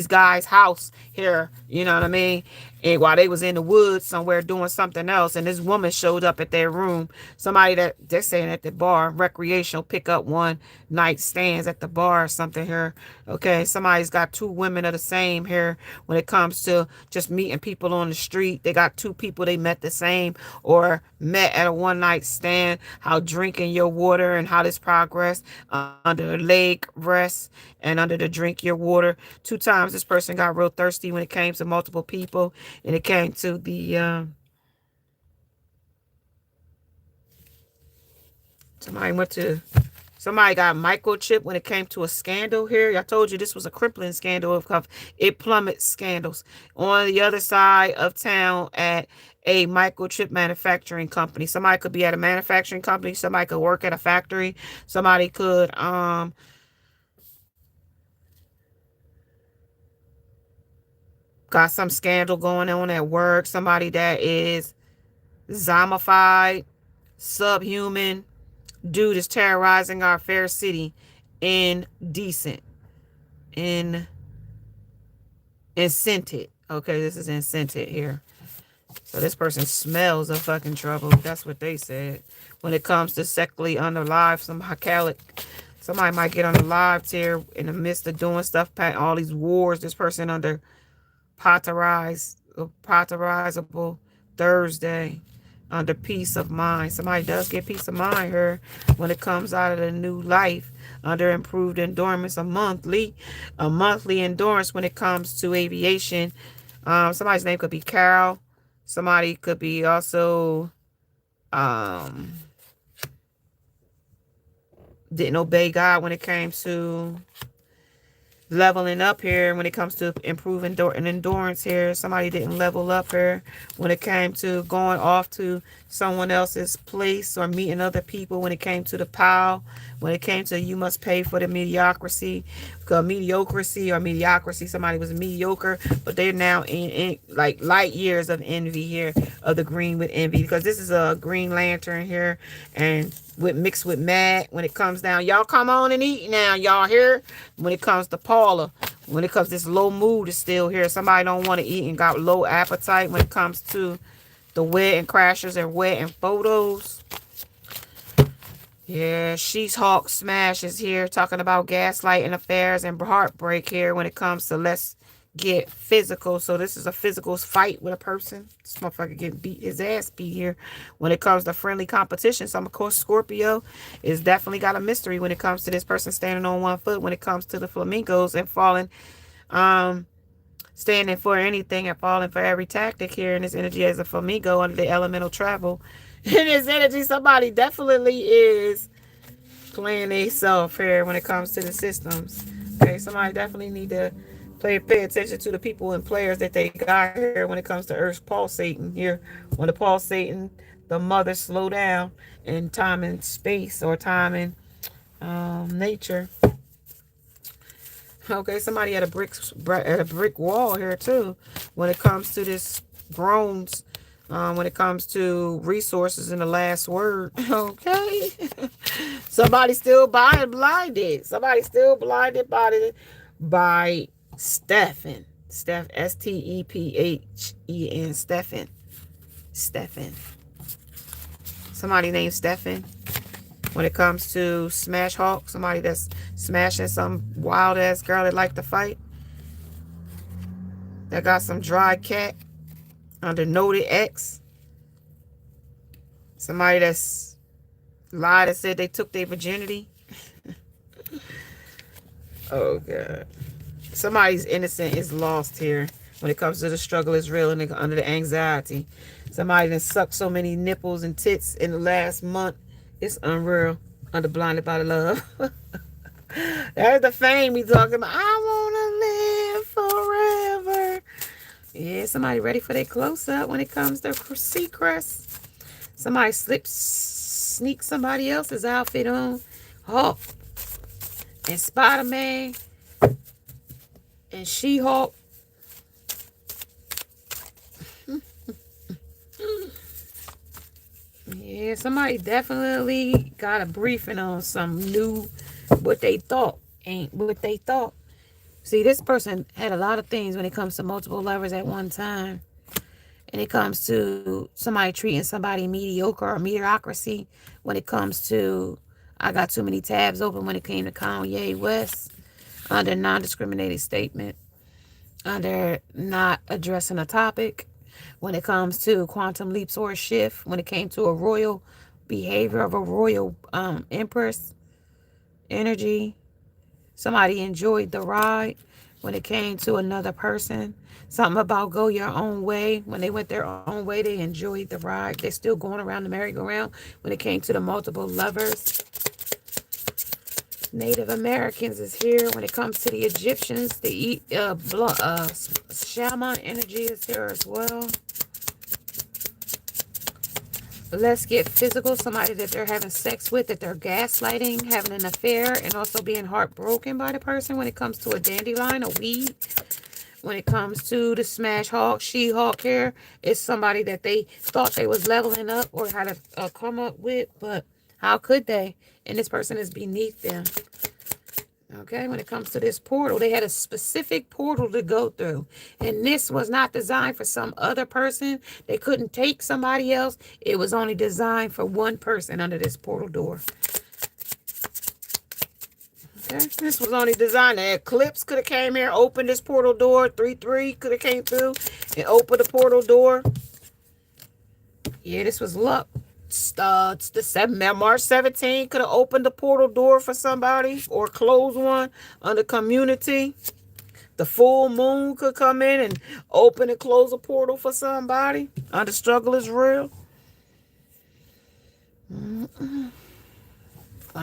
guys' house here, you know what I mean? And while they was in the woods somewhere doing something else, and this woman showed up at their room. Somebody that they're saying at the bar, recreational, pick up one night stands at the bar or something here. Okay, somebody's got two women of the same here when it comes to just meeting people on the street. They got two people they met the same or met at a one night stand. How drinking your water and how this progress under the leg rest and under the drink your water. 2 times this person got real thirsty when it came to multiple people, and it came to the somebody got microchip when it came to a scandal here. I told you this was a crippling scandal of it plummets scandals on the other side of town at a microchip manufacturing company. Somebody could be at a manufacturing company. Somebody could work at a factory. Somebody could got some scandal going on at work. Somebody that is zombified, subhuman. Dude is terrorizing our fair city. Indecent. Inscented. Okay, this is inscented here. So this person smells of fucking trouble. That's what they said. When it comes to sexually unalive, somebody might get on the live here in the midst of doing stuff, all these wars. This person under potterizable Thursday under peace of mind. Somebody does get peace of mind here when it comes out of the new life under improved endurance, a monthly endurance when it comes to aviation. Somebody's name could be Carol. Somebody could be also didn't obey God when it came to leveling up here. When it comes to improving endurance here, somebody didn't level up here when it came to going off to someone else's place or meeting other people. When it came to the pile, when it came to you must pay for the mediocrity, somebody was mediocre, but they're now in like light years of envy here, of the green with envy, because this is a Green Lantern here, and mixed with mad when it comes down. Y'all come on and eat now, y'all here. When it comes to Paula, when it comes, this low mood is still here. Somebody don't want to eat and got low appetite when it comes to the wedding crashers and wedding photos. Yeah, She's Hawk Smash is here talking about gaslighting affairs and heartbreak here when it comes to let's get physical. So this is a physical fight with a person. This motherfucker get his ass beat here when it comes to friendly competition. So of course Scorpio is definitely got a mystery when it comes to this person standing on one foot when it comes to the flamingos and falling standing for anything and falling for every tactic here in this energy as a flamingo under the elemental travel. In this energy, somebody definitely is playing themselves here when it comes to the systems. Okay, somebody definitely need to pay attention to the people and players that they got here when it comes to Earth's pulsating here. When the pulsating, the mother slow down in time and space, or time and nature. Okay, somebody had a brick wall here too when it comes to this groans. When it comes to resources in the last word. Okay. Somebody still blinded. Somebody still blinded by Stephen. Stephen. Stephen. Somebody named Stephen. When it comes to Smash Hawk, somebody that's smashing some wild ass girl that like to fight. That got some dry cat under noted X. Somebody that's lied and said they took their virginity. Oh, God. Somebody's innocent is lost here when it comes to the struggle is real and under the anxiety. Somebody that sucked so many nipples and tits in the last month. It's unreal. Under blinded by the love. There's the fame we talking about. I want to live forever. Yeah, somebody ready for their close-up when it comes to Seacrest. Somebody sneak somebody else's outfit on. Hulk and Spider-Man and She-Hulk. Yeah, somebody definitely got a briefing on some new, what they thought ain't what they thought. See, this person had a lot of things when it comes to multiple lovers at one time. And it comes to somebody treating somebody mediocre or mediocrity. When it comes to, I got too many tabs open when it came to Kanye West. Under non-discriminating statement. Under not addressing a topic. When it comes to quantum leaps or a shift. When it came to a royal behavior of a royal empress energy. Somebody enjoyed the ride when it came to another person. Something about go your own way. When they went their own way, they enjoyed the ride. They're still going around the merry-go-round when it came to the multiple lovers. Native Americans is here. When it comes to the Egyptians, the shaman energy is here as well. Let's get physical. Somebody that they're having sex with, that they're gaslighting, having an affair, and also being heartbroken by the person when it comes to a dandelion, a weed. When it comes to the Smash Hawk, She-Hulk here, it's somebody that they thought they was leveling up or had a come up with, but how could they? And this person is beneath them. Okay, when it comes to this portal, they had a specific portal to go through. And this was not designed for some other person. They couldn't take somebody else. It was only designed for one person under this portal door. Okay, this was only designed. The Eclipse could have came here, opened this portal door. 3-3 could have came through and opened the portal door. Yeah, this was luck. The March 17th could have opened the portal door for somebody or closed one under community. The full moon could come in and open and close a portal for somebody. Under struggle is real. When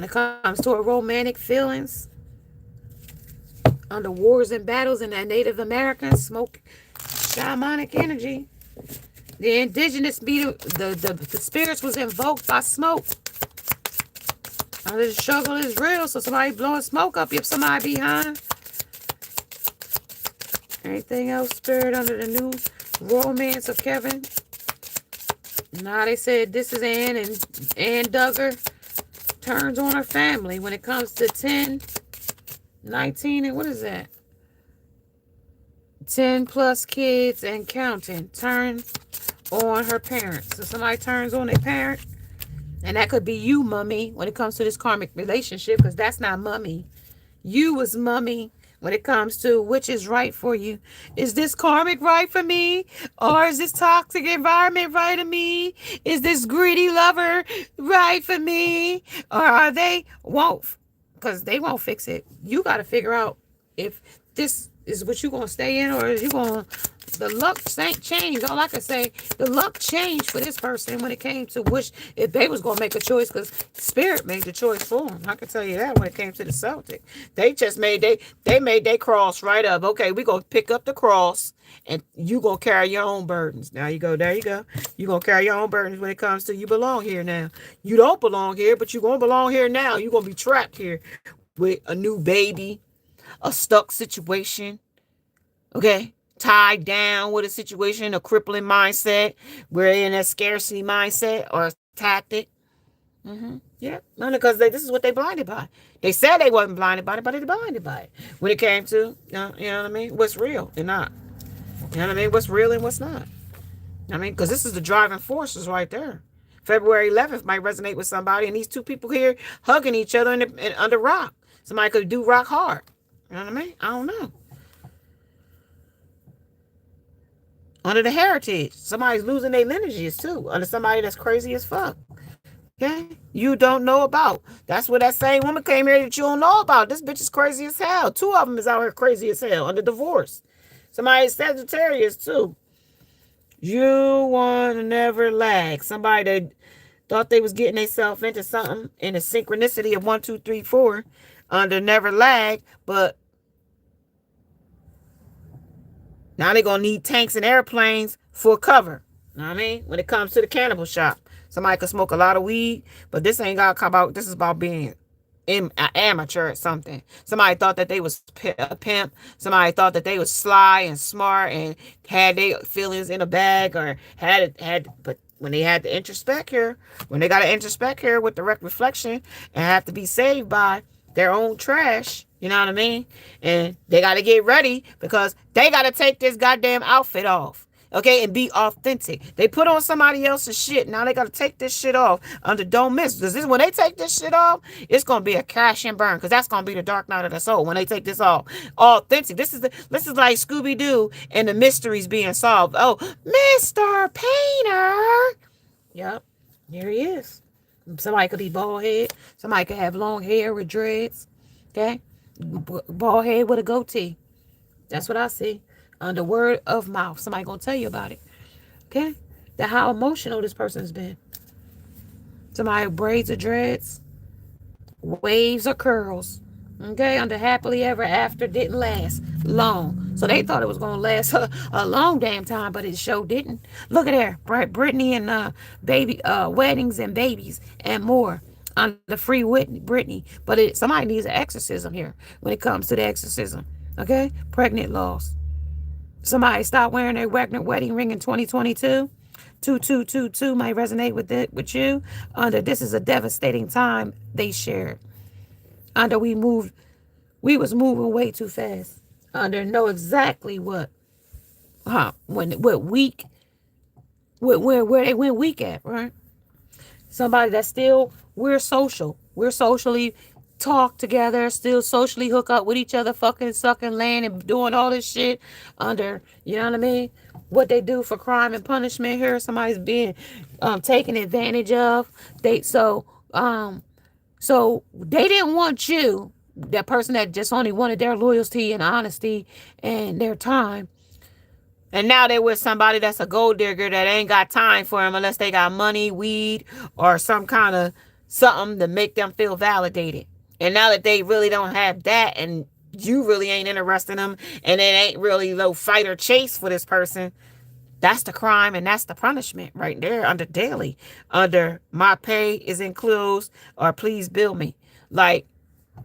it comes to a romantic feelings, under wars and battles in that Native American smoke shamanic energy. The indigenous the spirits was invoked by smoke. Under the struggle is real, so somebody blowing smoke up if somebody behind. Anything else, spirit, under the new romance of Kevin? Now they said this is Ann, and Ann Duggar turns on her family when it comes to 10, 19, and what is that? 10 plus kids and counting. Turn on her parents. So somebody turns on their parent, and that could be you, mummy, when it comes to this karmic relationship, because that's not mummy. You was mummy when it comes to which is right for you. Is this karmic right for me? Or is this toxic environment right for me? Is this greedy lover right for me? Or are they won't? Because they won't fix it. You got to figure out if this is what you gonna stay in, or is you gonna the luck change? All I can say, the luck changed for this person when it came to which if they was gonna make a choice, because Spirit made the choice for them. I can tell you that when it came to the Celtic, they just made they made their cross right up. Okay, we gonna pick up the cross, and you gonna carry your own burdens. Now you go, there you go. You gonna carry your own burdens when it comes to you belong here now. You don't belong here, but you gonna belong here now. You gonna be trapped here with a new baby, a stuck situation, okay, tied down with a situation, a crippling mindset. We're in a scarcity mindset or a tactic. Yeah, because this is what they blinded by. They said they wasn't blinded by it, but they blinded by it. When it came to, you know what I mean, what's real and not. You know what I mean, what's real and what's not. I mean, because this is the driving forces right there. February 11th might resonate with somebody, and these two people here hugging each other under rock. Somebody could do rock hard. You know what I mean? I don't know. Under the heritage, somebody's losing their lineages too. Under somebody that's crazy as fuck. Okay? You don't know about. That's where that same woman came here that you don't know about. This bitch is crazy as hell. Two of them is out here crazy as hell under divorce. Somebody's Sagittarius too. You want to never lag. Somebody that thought they was getting themselves into something in a synchronicity of 1, 2, 3, 4 under never lag, but now they're going to need tanks and airplanes for cover. You know what I mean? When it comes to the cannibal shop. Somebody could smoke a lot of weed, but this ain't got to come out. This is about being an amateur at something. Somebody thought that they was a pimp. Somebody thought that they was sly and smart and had their feelings in a bag, or but when they had to introspect here, when they got to introspect here with direct reflection and have to be saved by their own trash, you know what I mean? And they got to get ready because they got to take this goddamn outfit off. Okay, and be authentic. They put on somebody else's shit. Now they got to take this shit off under don't miss. Because when they take this shit off, it's going to be a crash and burn. Because that's going to be the dark night of the soul when they take this off. Authentic. This is like Scooby-Doo and the mysteries being solved. Oh, Mr. Painter. Yep, here he is. Somebody could be bald head. Somebody could have long hair with dreads. Okay, bald head with a goatee. That's what I see. Under word of mouth. Somebody gonna tell you about it. Okay? That how emotional this person's been. Somebody braids or dreads. Waves or curls. Okay? Under happily ever after didn't last long. So they thought it was gonna last a long damn time, but it sure didn't. Look at there. Brittany and baby weddings and babies and more. Under free Brittany. But somebody needs an exorcism here when it comes to the exorcism. Okay? Pregnant loss. Somebody stopped wearing their wedding ring in 2022. 2222 might resonate with you. Under this is a devastating time they shared. Under we was moving way too fast. Under know exactly what weak where they went weak at, right? Somebody that still we're socially talk together, still socially hook up with each other, fucking, sucking, laying, and doing all this shit under, you know what I mean? What they do for crime and punishment here, somebody's being taken advantage of. So they didn't want you, that person that just only wanted their loyalty and honesty and their time. And now they're with somebody that's a gold digger that ain't got time for them unless they got money, weed, or some kind of something to make them feel validated. And now that they really don't have that, and you really ain't interested in them, and it ain't really no fight or chase for this person, that's the crime and that's the punishment right there under daily. Under my pay is enclosed or please bill me. Like,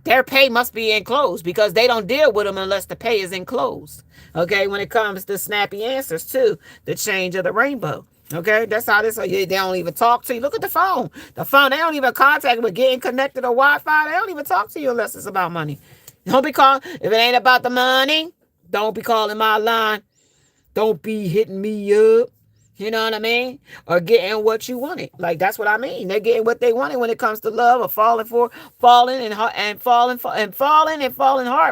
their pay must be enclosed because they don't deal with them unless the pay is enclosed. Okay, when it comes to snappy answers too, the change of the rainbow. Okay, that's how this. They don't even talk to you. Look at the phone. The phone. They don't even contact with getting connected to Wi-Fi. They don't even talk to you unless it's about money. Don't be calling if it ain't about the money. Don't be calling my line. Don't be hitting me up. You know what I mean? Or getting what you wanted. Like that's what I mean. They're getting what they wanted when it comes to love or falling hard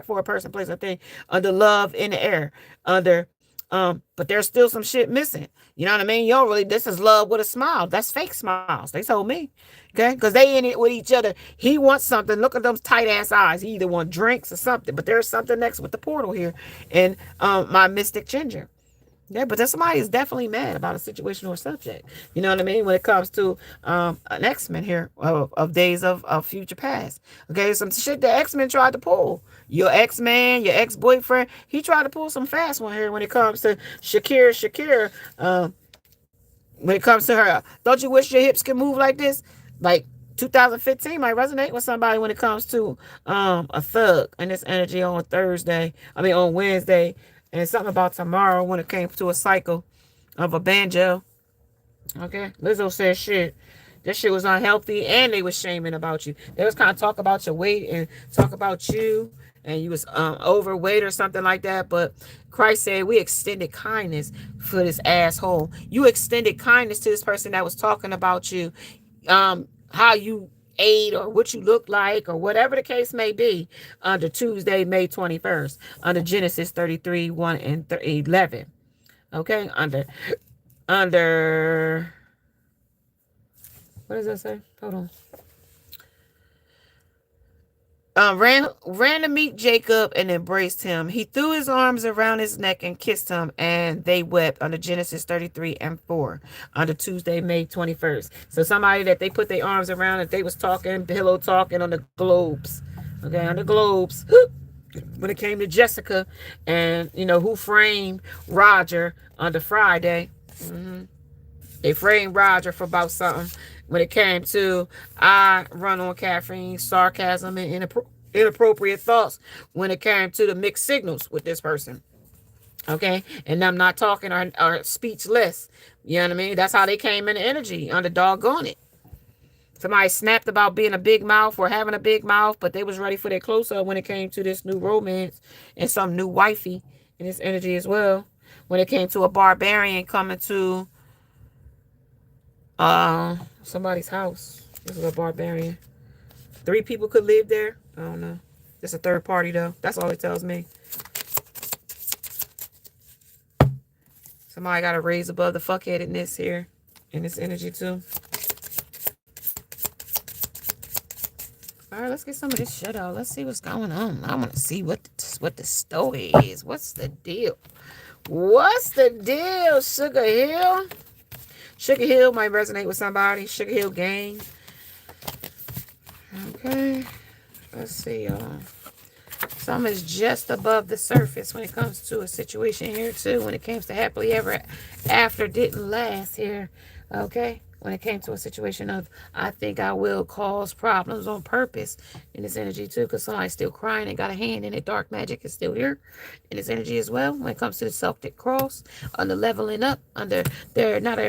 for a person, place, or thing. Under love in the air. Under But there's still some shit missing. You know what I mean? You don't really, this is love with a smile. That's fake smiles. They told me. Okay? Because they in it with each other. He wants something. Look at those tight ass eyes. He either want drinks or something. But there's something next with the portal here. And my mystic ginger. Yeah, but somebody is definitely mad about a situation or subject. You know what I mean? When it comes to an X-Men here of days of future past. Okay, some shit that X-Men tried to pull. Your X-Man, your ex-boyfriend, he tried to pull some fast one here when it comes to Shakira. When it comes to her, don't you wish your hips could move like this? Like 2015 might resonate with somebody when it comes to a thug and this energy on on Wednesday. And something about tomorrow when it came to a cycle of a banjo. Okay. Lizzo said shit. This shit was unhealthy and they was shaming about you. They was kind of talk about your weight and talk about you and you was overweight or something like that. But Christ said we extended kindness for this asshole. You extended kindness to this person that was talking about you. How you ate or what you look like or whatever the case may be under Tuesday, May 21st, under Genesis 33, 1 and 11. Okay, under what does that say? Hold on. Ran to meet Jacob and embraced him. He threw his arms around his neck and kissed him, and they wept under Genesis 33 and 4 under Tuesday, May 21st. So somebody that they put their arms around and they was talking, pillow talking on the globes. Okay, on the globes. When it came to Jessica and, who framed Roger on the Friday. They framed Roger for about something. When it came to, I run on caffeine, sarcasm, and inappropriate thoughts. When it came to the mixed signals with this person. Okay? And I'm not talking or speechless. You know what I mean? That's how they came in the energy under doggone it. Somebody snapped about being a big mouth or having a big mouth, but they was ready for their close-up when it came to this new romance and some new wifey in this energy as well. When it came to a barbarian coming to somebody's house. This is a barbarian. 3 people could live there. I don't know. It's a third party though. That's all it tells me. Somebody got to raise above the fuckheadedness here in this energy too. All right, let's get some of this shit out. Let's see what's going on. I want to see what the story is. What's the deal? What's the deal, Sugar Hill? Sugar Hill might resonate with somebody. Sugar Hill gang. Okay. Let's see, y'all. Something is just above the surface when it comes to a situation here, too. When it comes to happily ever after didn't last here. Okay. When it came to a situation of, I think I will cause problems on purpose in this energy too, because somebody's still crying and got a hand in it. Dark magic is still here in this energy as well. When it comes to the Celtic cross, under leveling up, under there, not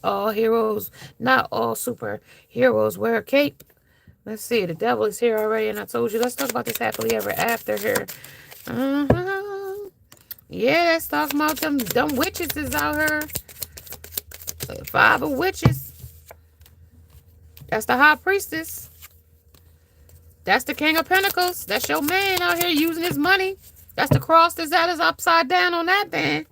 all heroes, not all superheroes wear a cape. Let's see, the devil is here already, and I told you, let's talk about this happily ever after here. Yeah, let's talk about them witches is out here. 5 of witches. That's the high priestess. That's the king of pentacles. That's your man out here using his money. That's the cross that is upside down on that man.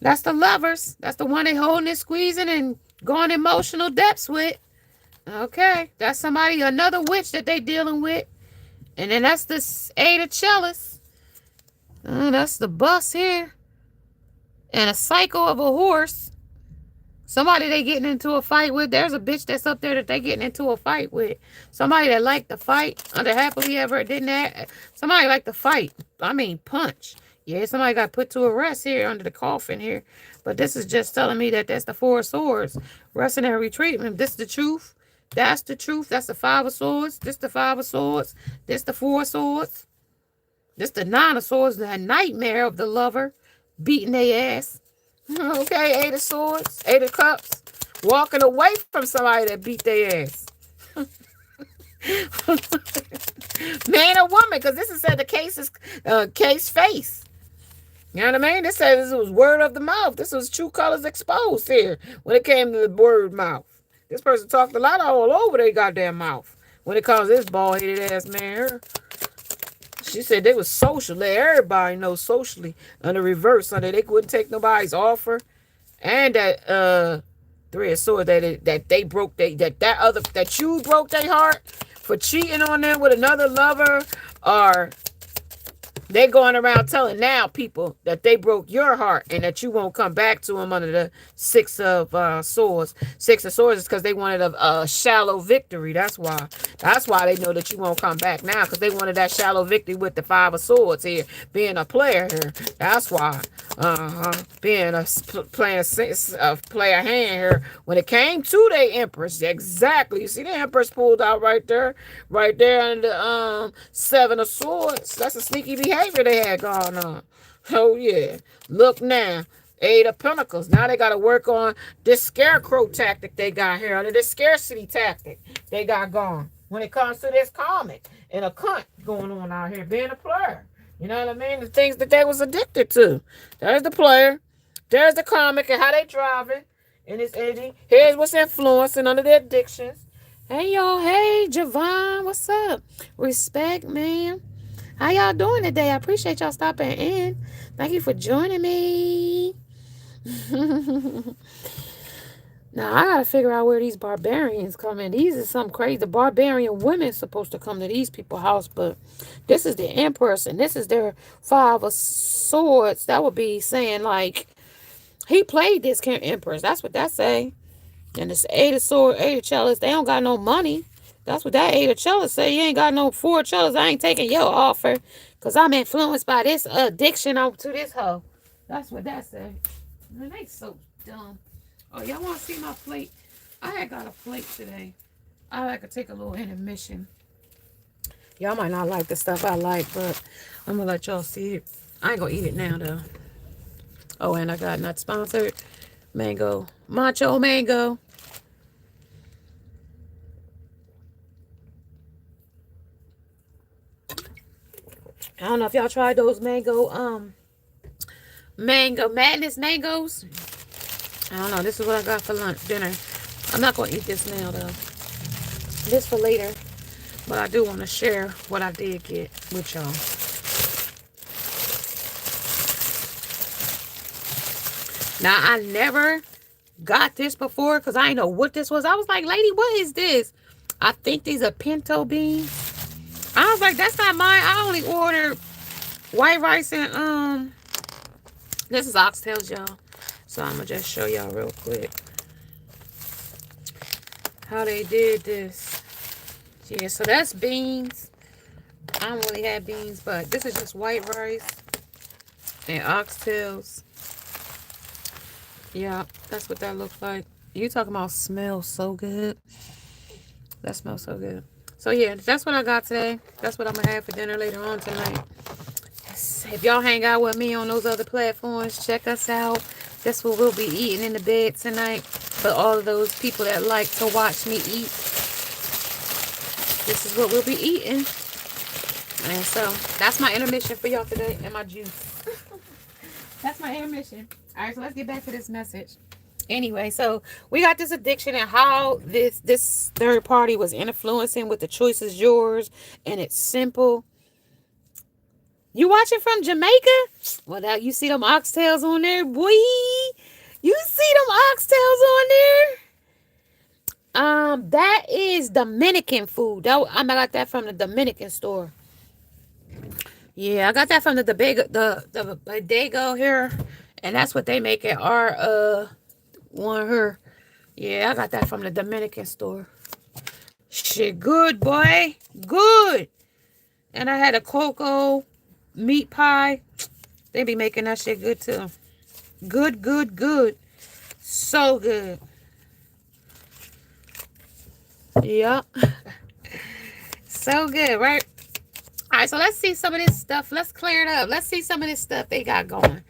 That's the lovers. That's the one they holding and squeezing and going emotional depths with. Okay. That's somebody, another witch that they dealing with. And then that's the 8 of chalice. That's the bus here. And a cycle of a horse. Somebody they getting into a fight with. There's a bitch that's up there that they getting into a fight with. Somebody that liked to fight under happily ever didn't have. Somebody like to fight. I mean punch. Yeah, somebody got put to arrest here under the coffin here. But this is just telling me that that's the 4 of swords. Resting and retreatment. This is the truth. That's the truth. That's the 5 of swords. This the 5 of swords. This the 4 of swords. This the 9 of swords. The nightmare of the lover beating their ass. Okay, 8 of swords, 8 of cups, walking away from somebody that beat their ass. Man or woman, because this is said the case is case face. You know what I mean? This says this was word of the mouth. This was true colors exposed here when it came to the word mouth. This person talked a lot all over their goddamn mouth when it comes to this bald-headed ass man here. She said they was social. Let everybody know socially. On the reverse, so that they wouldn't take nobody's offer. And that three of swords that they broke that you broke their heart for cheating on them with another lover, or they going around telling now people that they broke your heart and that you won't come back to them under the six of swords. Six of swords is because they wanted a shallow victory. That's why. That's why they know that you won't come back now, because they wanted that shallow victory with the five of swords here, being a player here. That's why. Being playing a player hand here. When it came to the Empress, exactly. You see the Empress pulled out right there under the seven of swords. That's a sneaky behavior they had going on. Oh yeah. Look now. Eight of Pentacles. Now they got to work on this scarecrow tactic they got here, or this scarcity tactic they got going. When it comes to this karmic and a cunt going on out here, being a player. You know what I mean? The things that they was addicted to. There's the player. There's the karmic and how they drive it in this energy. Here's what's influencing under their addictions. Hey, y'all. Hey, Javon. What's up? Respect, man. How y'all doing today? I appreciate y'all stopping in. Thank you for joining me. Now, I got to figure out where these barbarians come in. These are some crazy. The barbarian women supposed to come to these people's house, but this is the Empress, and this is their five of swords. That would be saying, like, he played this Empress. That's what that say. And this eight of swords, eight of chalice, they don't got no money. That's what that eight of chalice say. You ain't got no four of chalice. I ain't taking your offer because I'm influenced by this addiction to this hoe. That's what that say. Man, they so dumb. Oh, y'all want to see my plate? I had got a plate today. I like to take a little intermission. Y'all might not like the stuff I like, but I'm going to let y'all see it. I ain't going to eat it now, though. Oh, and I got not sponsored. Mango. Macho mango. I don't know if y'all tried those mango madness mangoes. I don't know. This is what I got for dinner. I'm not going to eat this now, though. This for later. But I do want to share what I did get with y'all. Now, I never got this before because I didn't know what this was. I was like, lady, what is this? I think these are pinto beans. I was like, that's not mine. I only ordered white rice and, this is oxtails, y'all. So I'm going to just show y'all real quick how they did this. Yeah, so that's beans. I don't really have beans, but this is just white rice and oxtails. Yeah, that's what that looks like. You talking about smells so good. That smells so good. So yeah, that's what I got today. That's what I'm going to have for dinner later on tonight. If y'all hang out with me on those other platforms, check us out. That's what we'll be eating in the bed tonight. For all of those people that like to watch me eat, this is what we'll be eating. And so, that's my intermission for y'all today. And my juice. That's my intermission. Alright, so let's get back to this message. Anyway, so we got this addiction and how this third party was influencing with the choice is yours. And it's simple. You watching from Jamaica? Well, now you see them oxtails on there, boy. You see them oxtails on there? That is Dominican food. I got that from the Dominican store. Yeah, I got that from the Bodega here, and that's what they make at our one here. Yeah, I got that from the Dominican store. Shit, good boy, good. And I had a cocoa meat pie. They be making that shit good too. Good, good, good. So good. Yeah. So good, right? All right, so let's see some of this stuff. Let's clear it up. Let's see some of this stuff they got going.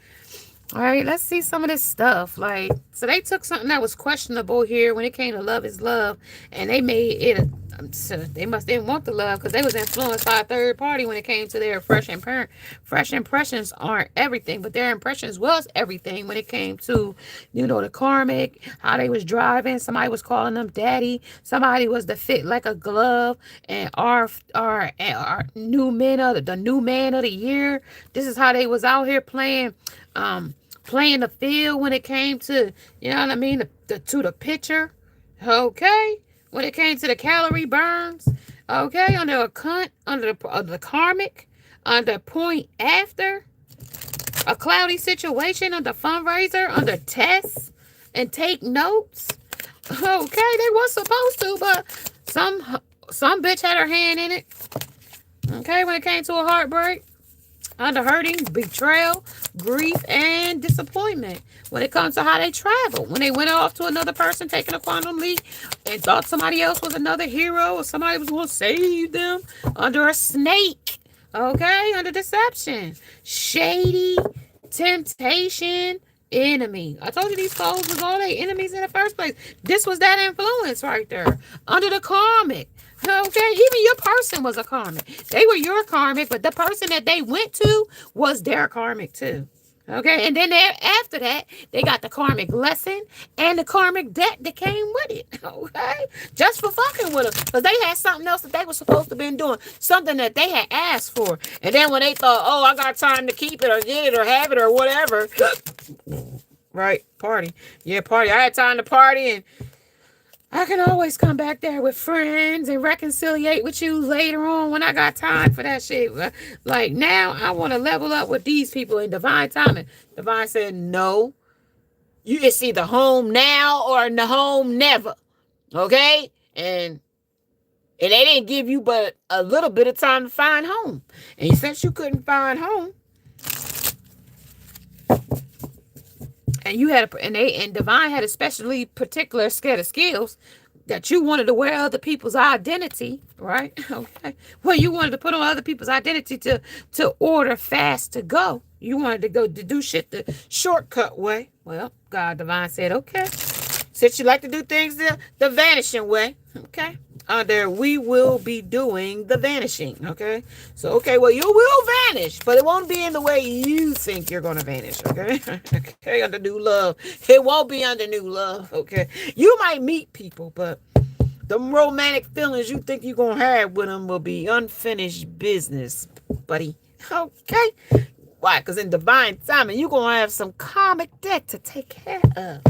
All right, let's see some of this stuff. Like, so they took something that was questionable here when it came to love is love, and they made it They must didn't want the love because they was influenced by a third party when it came to their fresh impressions aren't everything, but their impressions was everything when it came to, the karmic, how they was driving. Somebody was calling them daddy. Somebody was the fit like a glove, and our new man of the year. This is how they was out here playing the field when it came to, to the pitcher. Okay. When it came to the calorie burns, okay, under a cunt, under the karmic, under point after, a cloudy situation, under fundraiser, under tests, and take notes. Okay, they was supposed to, but some bitch had her hand in it. Okay, when it came to a heartbreak, under hurting, betrayal, grief, and disappointment. When it comes to how they traveled, when they went off to another person taking a quantum leap and thought somebody else was another hero or somebody was going to save them, under a snake, okay, under deception, shady, temptation, enemy. I told you these foes was all their enemies in the first place. This was that influence right there. Under the karmic. Okay, even your person was a karmic. They were your karmic, but the person that they went to was their karmic too. Okay, and then after that, they got the karmic lesson and the karmic debt that came with it. Okay, just for fucking with them, because they had something else that they were supposed to have been doing, something that they had asked for, and then when they thought, oh, I got time to keep it or get it or have it or whatever, right? Party, yeah, party. I had time to party and. I can always come back there with friends and reconciliate with you later on when I got time for that shit. Like now, I want to level up with these people in divine timing. Divine said, no, it's either home now or the home never. Okay? And they didn't give you but a little bit of time to find home. And since you couldn't find home, and divine had especially particular set of skills that you wanted to wear other people's identity, right? Okay. Well, you wanted to put on other people's identity to order fast to go. You wanted to go to do shit the shortcut way. Well, God divine said, okay. Since you like to do things the vanishing way, okay. There we will be doing the vanishing, okay? So, okay, well, you will vanish, but it won't be in the way you think you're going to vanish, okay? Okay, under new love. It won't be under new love, okay? You might meet people, but the romantic feelings you think you're going to have with them will be unfinished business, buddy, okay? Why? Because in divine timing, you're going to have some karmic debt to take care of.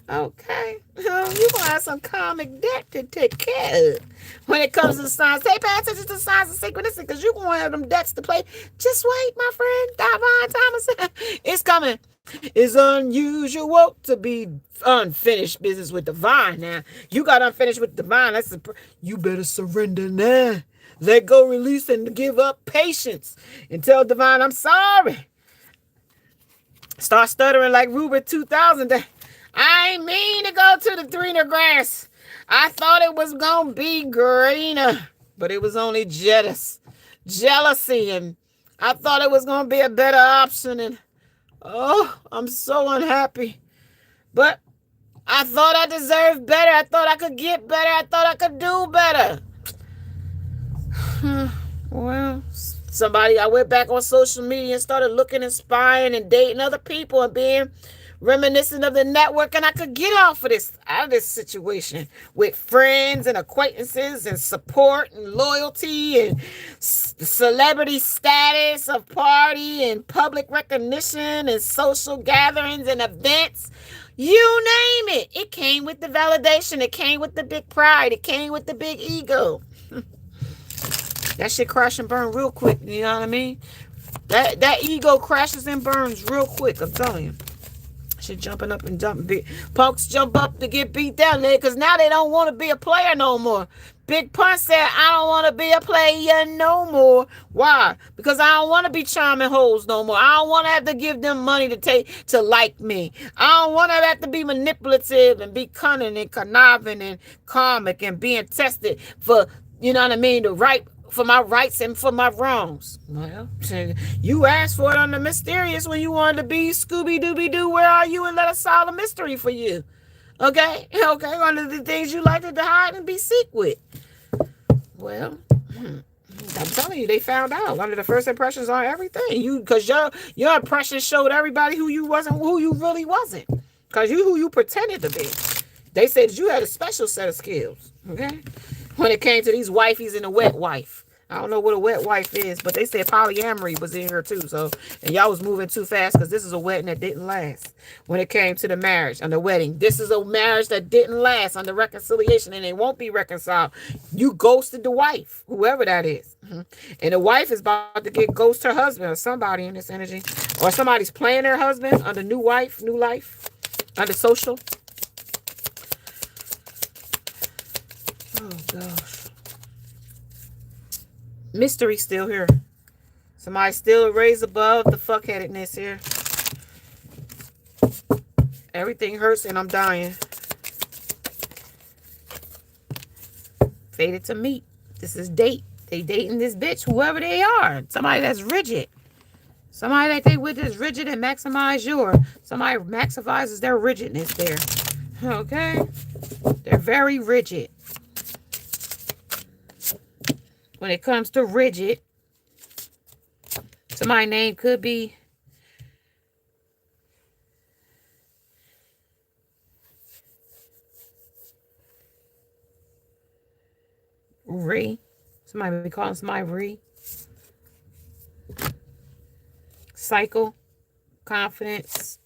Okay? You're going to have some karmic debt to take care of. When it comes to the signs, pay attention to the signs of synchronicity because you're going to have them debts to play. Just wait, my friend. Divine timing. It's coming. It's unusual to be unfinished business with divine now. You got unfinished with divine. You better surrender now. Let go, release, and give up patience. And tell divine, I'm sorry. Start stuttering like Ruben 2000. I ain't mean to go to the greener grass. I thought it was going to be greener. But it was only jealousy. And I thought it was going to be a better option. And, oh, I'm so unhappy. But I thought I deserved better. I thought I could get better. I thought I could do better. Well, I went back on social media and started looking and spying and dating other people and being reminiscent of the network, and I could get out of this situation with friends and acquaintances and support and loyalty and celebrity status of party and public recognition and social gatherings and events. You name it. It came with the validation. It came with the big pride. It came with the big ego. That shit crash and burn real quick. You know what I mean? That ego crashes and burns real quick. I'm telling you. Shit jumping up and jumping. Punks jump up to get beat down there because now they don't want to be a player no more. Big Pun said, I don't want to be a player no more. Why? Because I don't want to be charming hoes no more. I don't want to have to give them money to like me. I don't want to have to be manipulative and be cunning and conniving and karmic and being tested for, you know what I mean, for my rights and for my wrongs. Well, you asked for it on the mysterious when you wanted to be Scooby-Dooby-Doo. Where are you? And let us solve a mystery for you. Okay? Okay, one of the things you like to hide and be secret with. Well, I'm telling you, they found out under the first impressions on everything. Because your impressions showed everybody who you wasn't, who you really wasn't. Because who you pretended to be. They said you had a special set of skills. Okay, when it came to these wifeys and a wet wife. I don't know what a wet wife is, but they said polyamory was in here too. So, and y'all was moving too fast because this is a wedding that didn't last. When it came to the marriage and the wedding, this is a marriage that didn't last on the reconciliation, and it won't be reconciled. You ghosted the wife, whoever that is. And the wife is about to get ghost her husband or somebody in this energy, or somebody's playing their husband under new wife, new life, under social. Oh gosh. Mystery still here. Somebody still raised above the fuckheadedness here. Everything hurts and I'm dying. Fated to meet. This is date. They dating this bitch, whoever they are. Somebody that's rigid. Somebody that they with is rigid and maximize your. Somebody maximizes their rigidness there. Okay? They're very rigid. When it comes to rigid, so my name could be Ree. Somebody be calling somebody Ree. Cycle, confidence,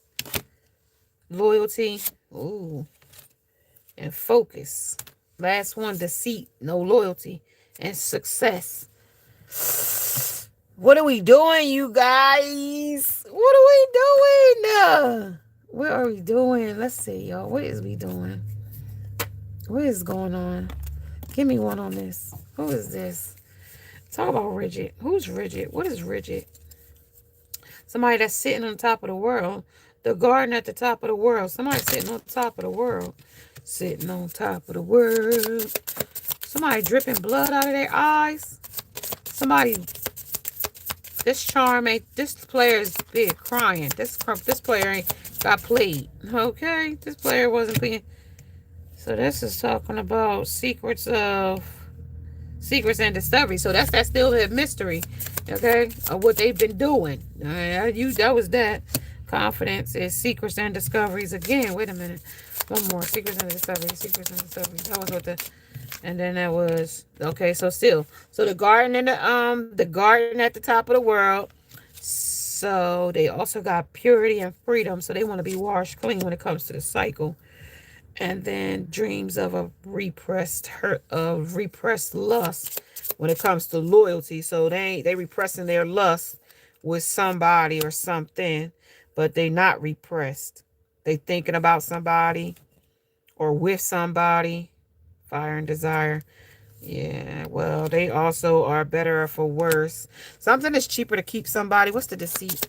loyalty, ooh, and focus. Last one, deceit, no loyalty. And success. What are we doing, you guys? What are we doing? What are we doing? Let's see, y'all. What is we doing? What is going on? Give me one on this. Who is this? Talk about rigid. Who's rigid? What is rigid? Somebody that's sitting on top of the world. The garden at the top of the world. Somebody sitting on top of the world. Sitting on top of the world. Somebody dripping blood out of their eyes. Somebody, this player is big crying. This player ain't got played. Okay? This player wasn't being. So this is talking about secrets and discovery. So that's still a mystery. Okay? Of what they've been doing. That was that. Confidence is secrets and discoveries again. Wait a minute. One more. Secrets and discoveries. Secrets and discoveries. That was what the. And then that was okay. So still, so the garden and the garden at the top of the world. So they also got purity and freedom. So they want to be washed clean when it comes to the cycle. And then dreams of a repressed lust when it comes to loyalty. So they repressing their lust with somebody or something, but they not repressed. They thinking about somebody or with somebody. Fire and desire. Yeah, well, they also are better or for worse. Something is cheaper to keep somebody. What's the deceit?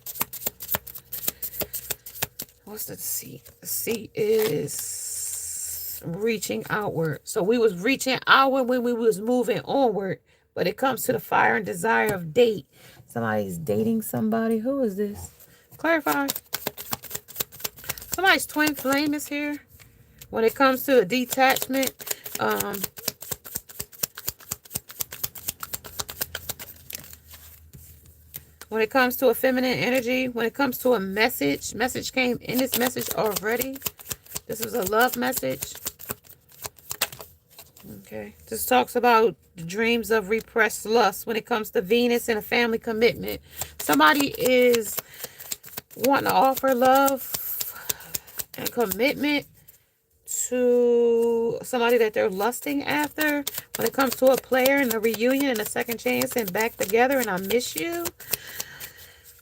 What's the deceit? Deceit is reaching outward. So we was reaching outward when we was moving onward. But it comes to the fire and desire of date. Somebody's dating somebody. Who is this? Clarify. Somebody's twin flame is here. When it comes to a detachment, when it comes to a feminine energy, when it comes to a message came in this message already. This was a love message. Okay. This talks about the dreams of repressed lust when it comes to Venus and a family commitment. Somebody is wanting to offer love and commitment to somebody that they're lusting after when it comes to a player and a reunion and a second chance and back together and I miss you.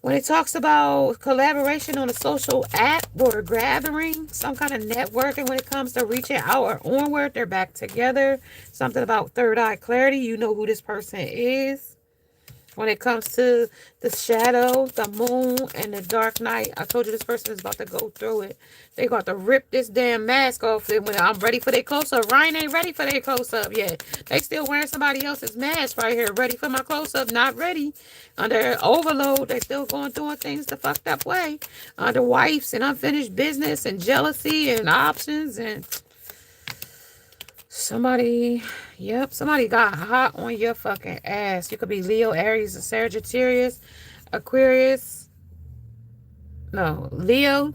When it talks about collaboration on a social app or a gathering, some kind of networking when it comes to reaching out or onward, they're back together. Something about third eye clarity, you know who this person is. When it comes to the shadow, the moon, and the dark night, I told you this person is about to go through it. They got to rip this damn mask off. And when I'm ready for their close-up, Ryan ain't ready for their close-up yet. They still wearing somebody else's mask right here. Ready for my close-up, not ready. Under overload, they still doing things the fucked up way. Under wives and unfinished business and jealousy and options and Somebody, yep, somebody got hot on your fucking ass. You could be Leo, Aries, or Sagittarius, Aquarius. No, Leo,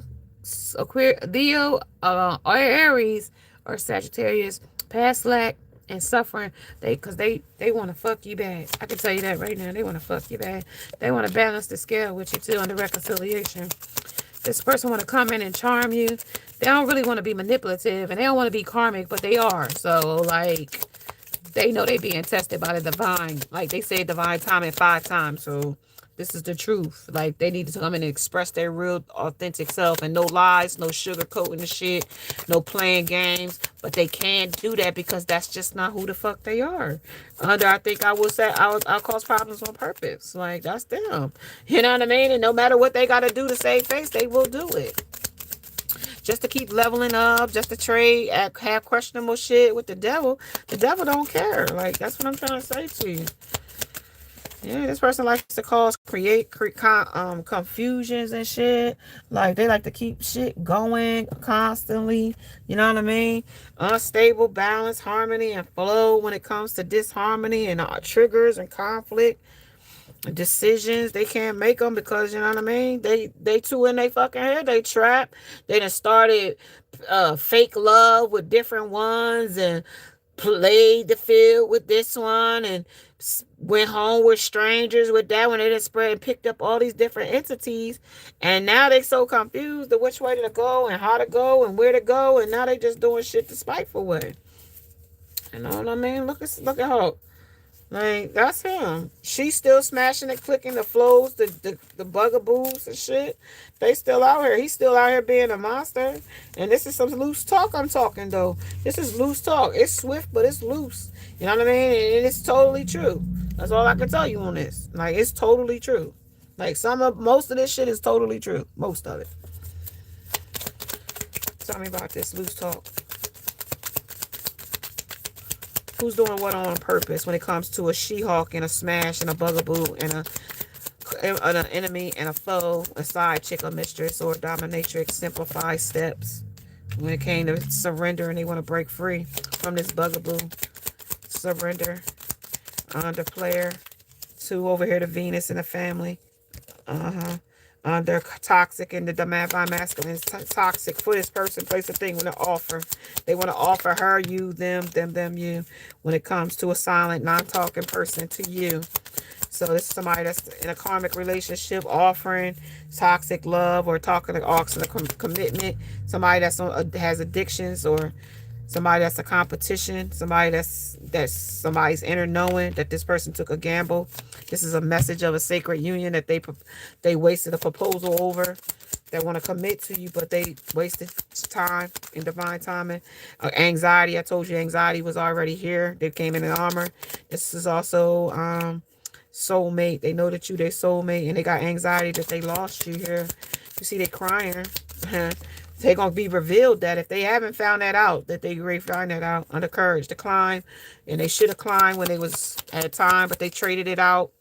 Leo, or Aries, or Sagittarius. Past lack and suffering. They want to fuck you bad. I can tell you that right now. They want to fuck you bad. They want to balance the scale with you too under reconciliation. This person want to come in and charm you. They don't really want to be manipulative, and they don't want to be karmic, but they are. So, like, they know they being tested by the divine. Like, they say divine timing 5 times. So, this is the truth. Like, they need to come in and express their real, authentic self. And no lies, no sugarcoating the shit, no playing games. But they can't do that because that's just not who the fuck they are. I think I will say, I'll cause problems on purpose. Like, that's them. You know what I mean? And no matter what they got to do to save face, they will do it. Just to keep leveling up, just to trade, have questionable shit with the devil don't care. Like, that's what I'm trying to say to you. Yeah, this person likes to create confusions and shit. Like, they like to keep shit going constantly. You know what I mean? Unstable balance, harmony, and flow when it comes to disharmony and triggers and conflict. Decisions, they can't make them because, you know what I mean, they too in their fucking head. They trapped. They done started fake love with different ones and played the field with this one and went home with strangers with that one. They done spread and picked up all these different entities, and now they so confused of which way to go and how to go and where to go, and now they just doing shit the spiteful way. You know what I mean? Look at her. Like, that's him. She's still smashing and clicking the flows, the bugaboos and shit. They still out here. He's still out here being a monster. And this is some loose talk I'm talking, though. This is loose talk. It's swift, but it's loose. You know what I mean? And it's totally true. That's all I can tell you on this. Like, it's totally true. Like, most of this shit is totally true. Most of it. Tell me about this loose talk. Who's doing what on purpose when it comes to a She-Hulk and a smash and a bugaboo and an enemy and a foe, a side chick, a mistress, or a dominatrix? Simplify steps when it came to surrender and they want to break free from this bugaboo. Surrender. Under player. 2 over here to Venus and the family. They're toxic and the divine masculine is toxic for this person. Place a thing with an offer. They want to offer her, you, them, you. When it comes to a silent, non-talking person to you. So this is somebody that's in a karmic relationship, offering toxic love or talking to asking a commitment. Somebody that's has addictions, or somebody that's a competition. Somebody that's somebody's inner knowing that this person took a gamble. This is a message of a sacred union that they wasted a proposal over. They want to commit to you, but they wasted time in divine timing. Anxiety. I told you anxiety was already here. They came in armor. This is also soulmate. They know that you their soulmate, and they got anxiety that they lost you here. You see, they crying. They're going to be revealed that if they haven't found that out, that they already find that out under courage to climb. And they should have climbed when they was at a time, but they traded it out.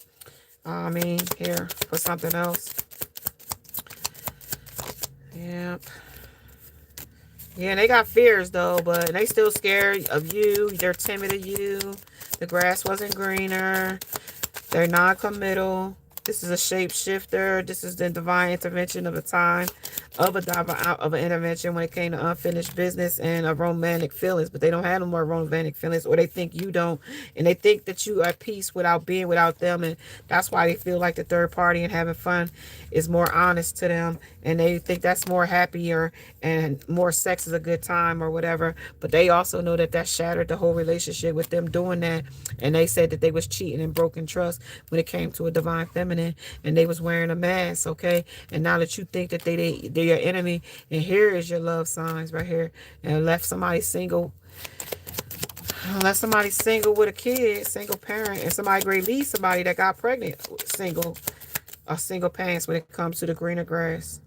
Here for something else. Yep. Yeah, they got fears though, but they still scared of you. They're timid of you. The grass wasn't greener. They're non-committal. This is a shapeshifter. This is the divine intervention of a time of an intervention when it came to unfinished business and romantic feelings. But they don't have no more romantic feelings, or they think you don't, and they think that you are at peace without being without them, and that's why they feel like the third party and having fun is more honest to them, and they think that's more happier and more sex is a good time or whatever. But they also know that shattered the whole relationship with them doing that, and they said that they was cheating and broken trust when it came to a divine feminine, and they was wearing a mask. Okay, and now that you think that they're your enemy, and here is your love signs right here, and left somebody single. Unless somebody's single with a kid, single parent, and somebody released somebody that got pregnant, single parents when it comes to the greener grass.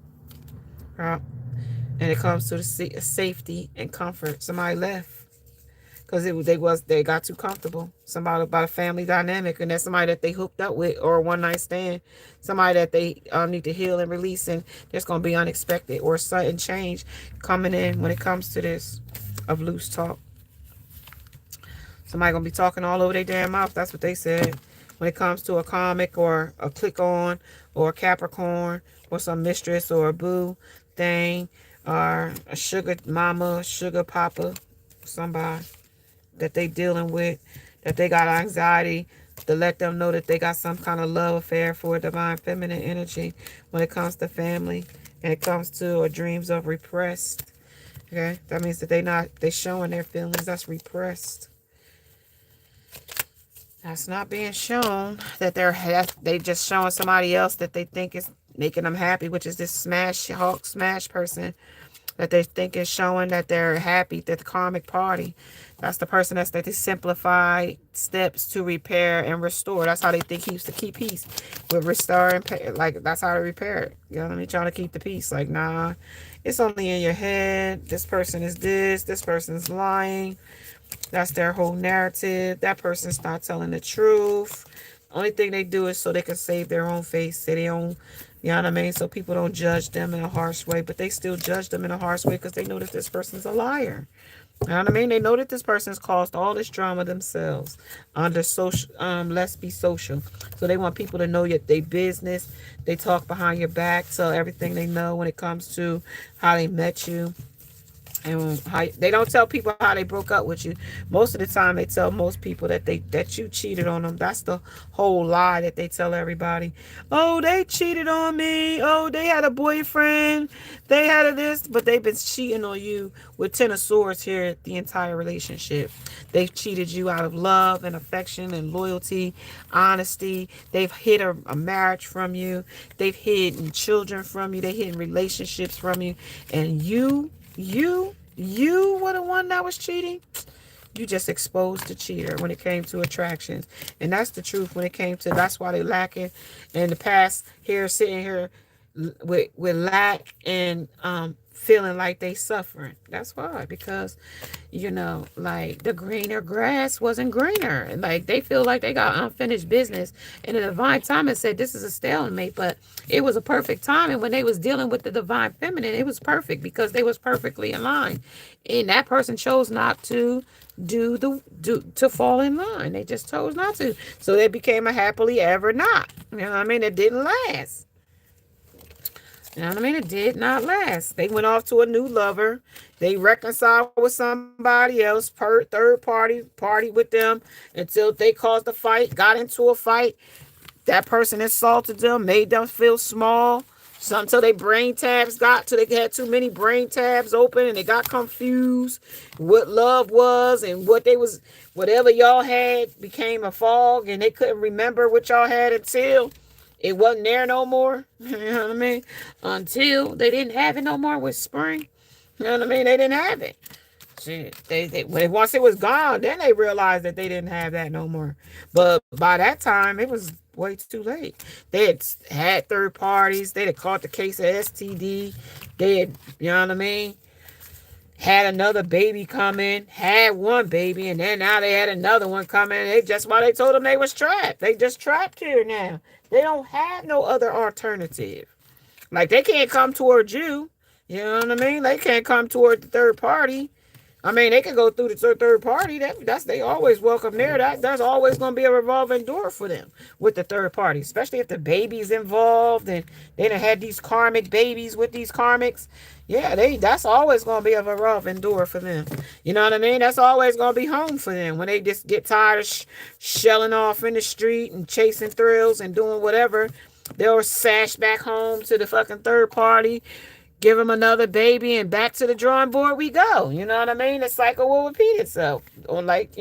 Right? And it comes to the safety and comfort. Somebody left because they got too comfortable. Somebody about a family dynamic, and that's somebody that they hooked up with, or a one night stand. Somebody that they need to heal and release, and there's gonna be unexpected or sudden change coming in when it comes to this of loose talk. Somebody gonna be talking all over their damn mouth. That's what they said. When it comes to a Karmic or a click on or a Capricorn or some mistress or a boo thing or a sugar mama, sugar papa, somebody that they dealing with, that they got anxiety, to let them know that they got some kind of love affair for divine feminine energy when it comes to family and it comes to dreams of repressed. Okay, that means that they showing their feelings. That's repressed. That's not being shown. That they just showing somebody else that they think is making them happy, which is this smash hawk smash person that they think is showing that they're happy. That the karmic party, that's the person that they simplify steps to repair and restore. That's how they think keeps to keep peace with restore and pay, like that's how to repair it. You know what I mean? Trying to keep the peace. Like, nah, it's only in your head. This person is this person's lying. That's their whole narrative. That person's not telling the truth. Only thing they do is so they can save their own face, say they own, you know what I mean? So people don't judge them in a harsh way, but they still judge them in a harsh way because they know that this person's a liar. You know what I mean? They know that this person's caused all this drama themselves under social, let's be social. So they want people to know they business. They talk behind your back, tell everything they know when it comes to how they met you. And how, they don't tell people how they broke up with you. Most of the time, they tell most people that you cheated on them. That's the whole lie that they tell everybody. Oh, they cheated on me. Oh, they had a boyfriend. They had a this, but they've been cheating on you with 10 of swords here the entire relationship. They've cheated you out of love and affection and loyalty, honesty. They've hid a marriage from you. They've hidden children from you. They've hidden relationships from you. And you were the one that was cheating. You just exposed the cheater when it came to attractions. And that's the truth when it came to, that's why they lacking in the past here, sitting here with lack and feeling like they suffering. That's why, because like the greener grass wasn't greener, and like they feel like they got unfinished business. And the divine timing said this is a stalemate, but it was a perfect time. And when they was dealing with the divine feminine, it was perfect because they was perfectly aligned, and that person chose not to to fall in line. They just chose not to, so they became a happily ever not. You know what I mean? It didn't last. You know what I mean? It did not last. They went off to a new lover. They reconciled with somebody else, third party with them until they caused a fight, got into a fight. That person insulted them, made them feel small. Until they brain tabs till they had too many brain tabs open and they got confused what love was, and whatever y'all had became a fog, and they couldn't remember what y'all had until it wasn't there no more. You know what I mean? Until they didn't have it no more with Spring. You know what I mean? They didn't have it. Shit. Once it was gone, then they realized that they didn't have that no more. But by that time, it was way too late. They had third parties. They had caught the case of STD. They had, you know what I mean, had another baby coming, had one baby, and then now they had another one coming. Why they told them they was trapped. They just trapped here now. They don't have no other alternative. Like, they can't come towards you. You know what I mean? They can't come toward the third party. I mean, they can go through the third party. They always welcome there. That's always going to be a revolving door for them with the third party, especially if the baby's involved and they done had these karmic babies with these karmics. Yeah, that's always going to be a revolving door for them. You know what I mean? That's always going to be home for them when they just get tired of shelling off in the street and chasing thrills and doing whatever. They'll sash back home to the fucking third party, give them another baby, and back to the drawing board we go. You know what I mean? The cycle will repeat itself. Or like,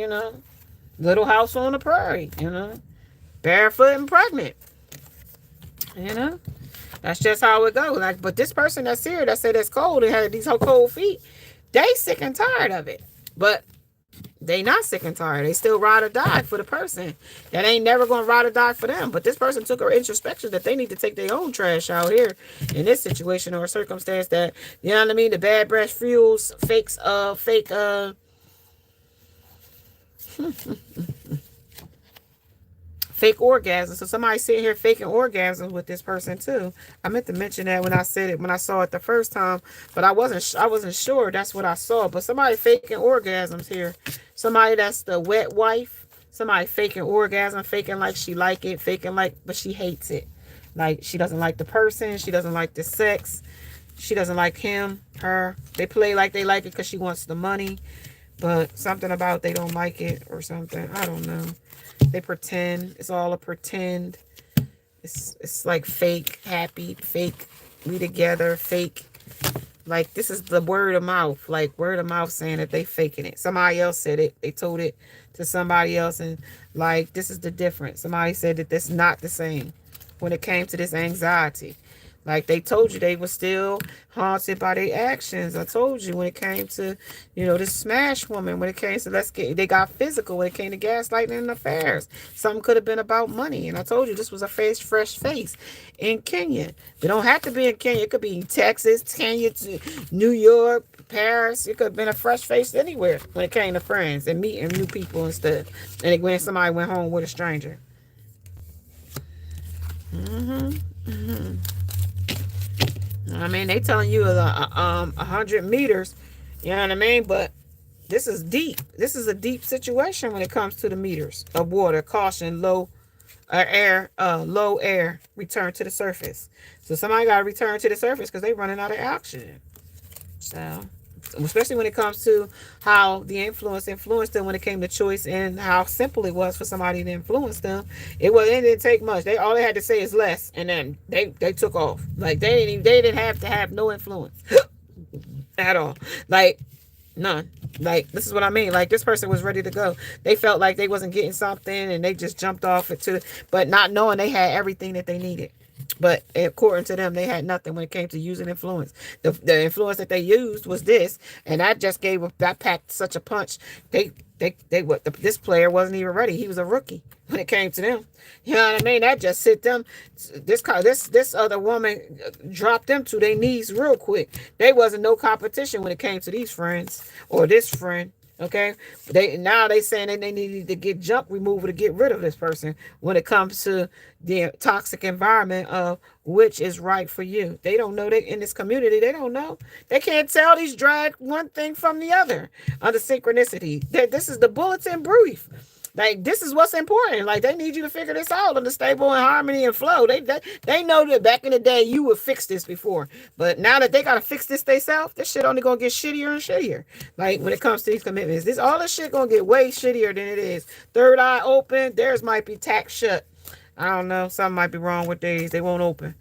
Little House on the Prairie, barefoot and pregnant. That's just how it goes. Like, but this person that's here that said it's cold and had these cold feet, they sick and tired of it. But they not sick and tired. They still ride or die for the person that ain't never gonna ride or die for them. But this person took her introspection that they need to take their own trash out here in this situation or circumstance that, you know what I mean, the bad breath fuels fake fake orgasms. So somebody sitting here faking orgasms with this person too. I meant to mention that when I said it, when I saw it the first time, but I wasn't sure that's what I saw. But somebody faking orgasms here. Somebody that's the wet wife. Somebody faking orgasm, faking like she like it, faking like, but she hates it. Like she doesn't like the person. She doesn't like the sex. She doesn't like him, her. They play like they like it because she wants the money. But something about they don't like it or something. I don't know. They pretend. It's all a pretend. It's like fake happy, fake we together, fake. Like this is the word of mouth. Like word of mouth saying that they faking it. Somebody else said it. They told it to somebody else. And like this is the difference. Somebody said that that's not the same when it came to this anxiety. Like they told you they were still haunted by their actions. I told you when it came to, you know, this smash woman, when it came to they got physical when it came to gaslighting and affairs. Something could have been about money. And I told you this was a fresh face in Kenya. It don't have to be in Kenya. It could be in Texas, Kenya, to New York, Paris. It could have been a fresh face anywhere when it came to friends and meeting new people and stuff. And when somebody went home with a stranger. I mean, they telling you 100 meters, you know what I mean? But this is deep. This is a deep situation when it comes to the meters of water. Caution, low air, return to the surface. So somebody got to return to the surface because they're running out of oxygen. So, especially when it comes to how the influenced them when it came to choice and how simple it was for somebody to influence them. It didn't take much. All they had to say is less, and then they took off. Like they didn't have to have no influence at all. Like none. Like this is what I mean. Like this person was ready to go. They felt like they wasn't getting something, and they just jumped off it but not knowing they had everything that they needed. But according to them, they had nothing when it came to using influence. The influence that they used was this, and that just that packed such a punch. This player wasn't even ready. He was a rookie when it came to them. You know what I mean? That just hit them. This other woman dropped them to their knees real quick. They wasn't no competition when it came to these friends or this friend. Okay, they saying they needed to get junk removal to get rid of this person when it comes to the toxic environment of which is right for you. They don't know. They in this community, they don't know. They can't tell these drag one thing from the other under synchronicity. This is the bulletin brief. Like this is what's important. Like they need you to figure this out under stable and harmony and flow. They know that back in the day you would fix this before, but now that they gotta fix this themselves, this shit only gonna get shittier and shittier. Like when it comes to these commitments, all this shit gonna get way shittier than it is. Third eye open, theirs might be tacked shut. I don't know. Something might be wrong with these. They won't open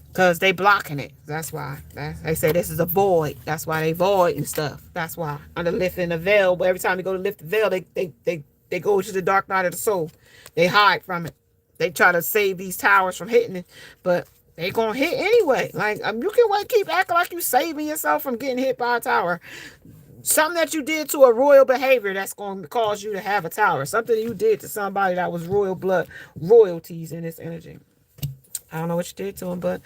because they blocking it. That's why. They say this is a void. That's why they void and stuff. That's why under lifting the veil. But every time they go to lift the veil, they go to the dark night of the soul. They hide from it. They try to save these towers from hitting it, but they gonna hit anyway. Like you can keep acting like you saving yourself from getting hit by a tower. Something that you did to a royal behavior that's going to cause you to have a tower. Something you did to somebody that was royal blood, royalties in this energy. I don't know what you did to him, but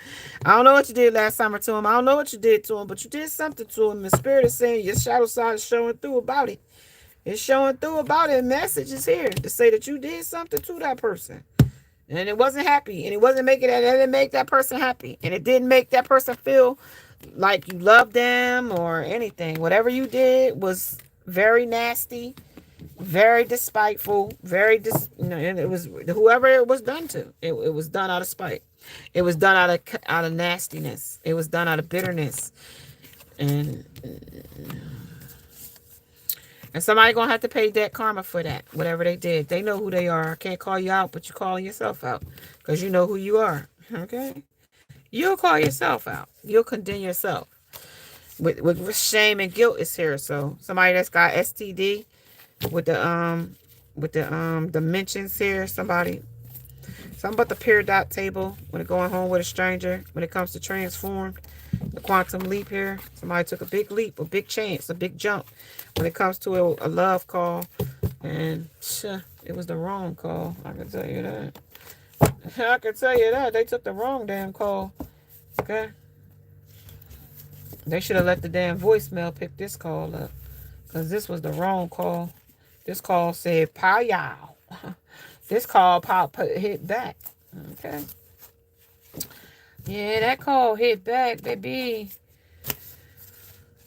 I don't know what you did last summer to him. I don't know what you did to him, but you did something to him. The spirit is saying your shadow side is showing through about it. It's showing through about it. Message is here to say that you did something to that person. And it wasn't happy. And it wasn't making that. It didn't make that person happy. And it didn't make that person feel like you loved them or anything. Whatever you did was very nasty, very despiteful, and it was whoever it was done to. It was done out of spite. It was done out of nastiness. It was done out of bitterness. And somebody gonna have to pay that karma for that. Whatever they did. They know who they are. I can't call you out, but you're calling yourself out. Because you know who you are. Okay? You'll call yourself out. You'll condemn yourself. With shame and guilt is here. So somebody that's got STD with the dimensions here. Something about the peridot table when it going home with a stranger. When it comes to transformed, the quantum leap here. Somebody took a big leap, a big chance, a big jump when it comes to a love call, and it was the wrong call. I can tell you that. I can tell you that. They took the wrong damn call. Okay? They should have let the damn voicemail pick this call up. Because this was the wrong call. This call said, "Pow-yow." This call hit back. Okay. Yeah, that call hit back, baby.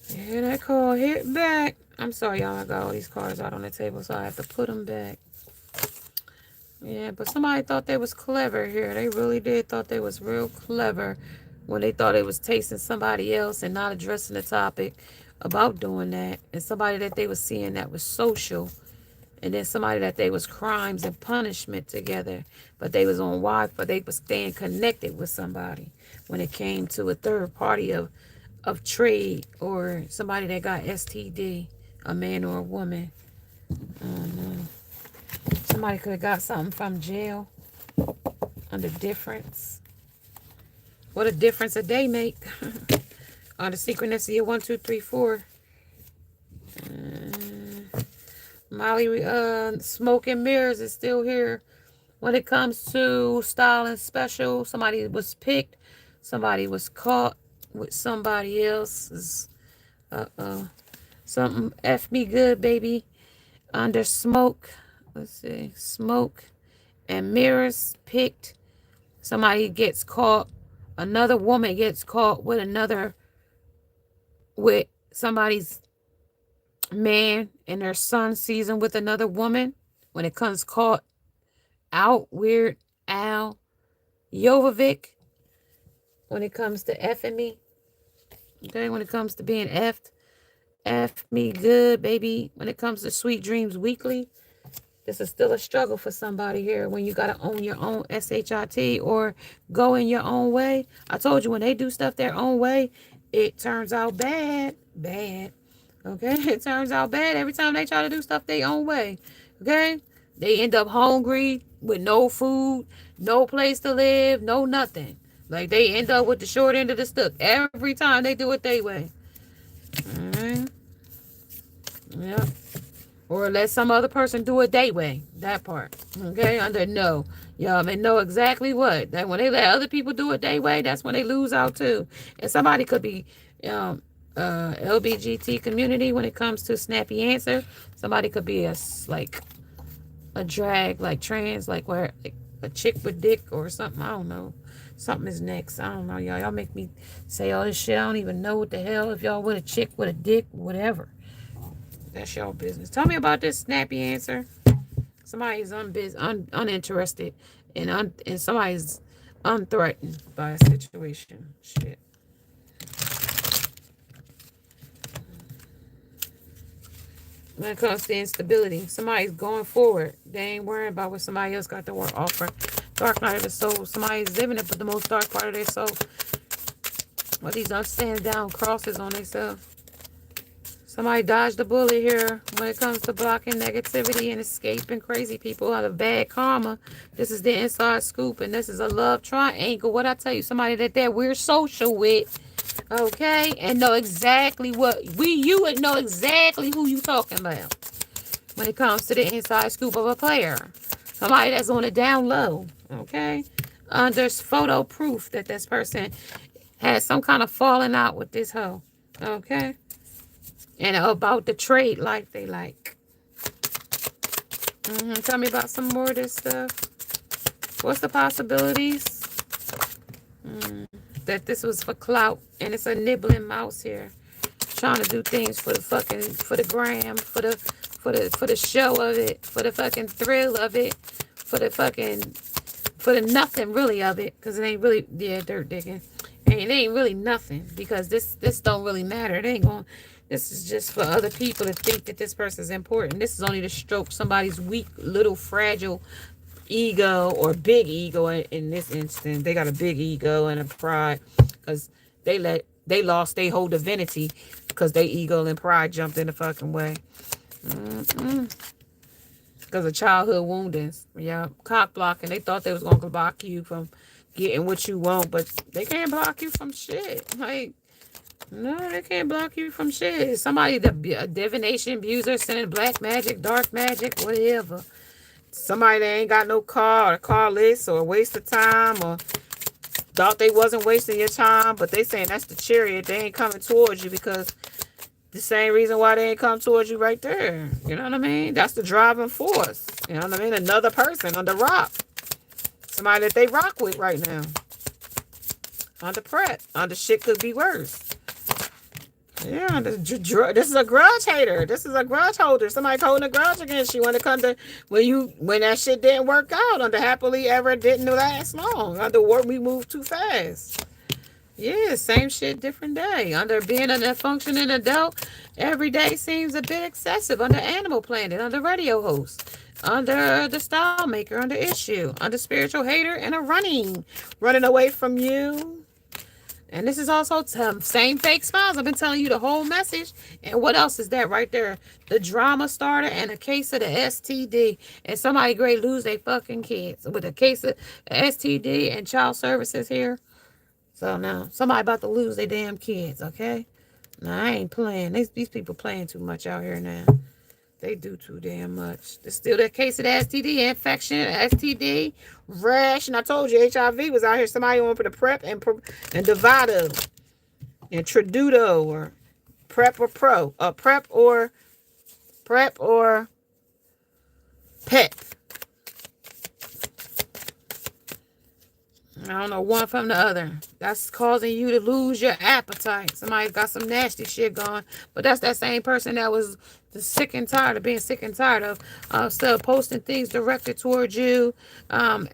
Yeah, that call hit back. I'm sorry, y'all. I got all these cards out on the table, so I have to put them back. Yeah, but somebody thought they was clever here. They really did thought they was real clever when they thought they was tasting somebody else and not addressing the topic about doing that. And somebody that they was seeing that was social. And then somebody that they was crimes and punishment together. But they was on Wi-Fi. They was staying connected with somebody when it came to a third party of trade or somebody that got STD, a man or a woman. I don't know. Somebody could have got something from jail under difference. What a difference a day make. On the synchronicity of 1, 2, 3, 4. Molly, smoke and mirrors is still here. When it comes to style and special, somebody was picked. Somebody was caught with somebody else's. Something F me good, baby. Under smoke. Let's see. Smoke and mirrors picked. Somebody gets caught. Another woman gets caught with somebody's man and their son sees him with another woman. When it comes caught out, Weird Al Jovovic. When it comes to effing me. Okay, when it comes to being effed. F me good, baby. When it comes to Sweet Dreams Weekly. This is still a struggle for somebody here when you got to own your own SHIT or go in your own way. I told you when they do stuff their own way, it turns out bad. Bad. Okay? It turns out bad every time they try to do stuff their own way. Okay? They end up hungry with no food, no place to live, no nothing. Like they end up with the short end of the stick every time they do it their way. Alright? Yep. Or let some other person do it their way. That part. Okay? Under no. Y'all may know exactly what. That when they let other people do it their way, that's when they lose out too. And somebody could be LBGT community when it comes to snappy answer. Somebody could be a drag, like trans, like where like a chick with dick or something. I don't know. Something is next. I don't know, y'all. Y'all make me say all this shit. I don't even know what the hell. If y'all with a chick with a dick, whatever. That's y'all business. Tell me about this snappy answer. Somebody's uninterested and somebody's unthreatened by a situation. Shit. When it comes to instability, somebody's going forward. They ain't worrying about what somebody else got to offer. Dark night of the soul. Somebody's living it, but the most dark part of their soul. What these stand down crosses on themselves. Somebody dodged the bullet here when it comes to blocking negativity and escaping crazy people out of bad karma. This is the inside scoop, and this is a love triangle. What I tell you, somebody that we're social with, okay, and know exactly you would know exactly who you talking about when it comes to the inside scoop of a player. Somebody that's on the down low, okay? There's photo proof that this person has some kind of falling out with this hoe, okay? And about the trade life they like. Tell me about some more of this stuff. What's the possibilities? That this was for clout. And it's a nibbling mouse here. Trying to do things for the gram. For the show of it. For the fucking thrill of it. For the nothing really of it. Because it ain't really, yeah, dirt digging. And it ain't really nothing. Because this don't really matter. It ain't going. This is just for other people to think that this person is important. This is only to stroke somebody's weak, little, fragile ego or big ego in this instance. They got a big ego and a pride because they lost their whole divinity because their ego and pride jumped in the fucking way. Because of childhood woundings. Yeah, cock blocking. They thought they was going to block you from getting what you want, but they can't block you from shit. Like, no, they can't block you from shit. Somebody, a divination abuser, sending black magic, dark magic, whatever. Somebody that ain't got no car or car list or a waste of time or thought they wasn't wasting your time, but they saying that's the chariot. They ain't coming towards you because the same reason why they ain't come towards you right there. You know what I mean? That's the driving force. You know what I mean? Another person on the rock. Somebody that they rock with right now. On the prep. On the shit could be worse. Yeah, this is a grudge hater. This is a grudge holder. Somebody's holding a grudge against you when it comes to when that shit didn't work out. Under happily ever didn't last long. Under work we moved too fast. Yeah, same shit, different day. Under being a functioning adult, every day seems a bit excessive. Under Animal Planet, under radio host, under the style maker, under issue, under spiritual hater, and a running away from you. And this is also same fake smiles. I've been telling you the whole message. And what else is that right there? The drama starter and a case of the STD. And somebody great lose their fucking kids with a case of STD and child services here. So now somebody about to lose their damn kids, okay? Now I ain't playing. These people playing too much out here now. They do too damn much. There's still that case of the STD infection, STD, rash. And I told you HIV was out here. Somebody went for the PrEP and Dovato and Tradudo or PrEP or Pro. PrEP or PEP. I don't know, one from the other. That's causing you to lose your appetite. Somebody got some nasty shit going. But that's that same person that was sick and tired of being sick and tired of still posting things directed towards you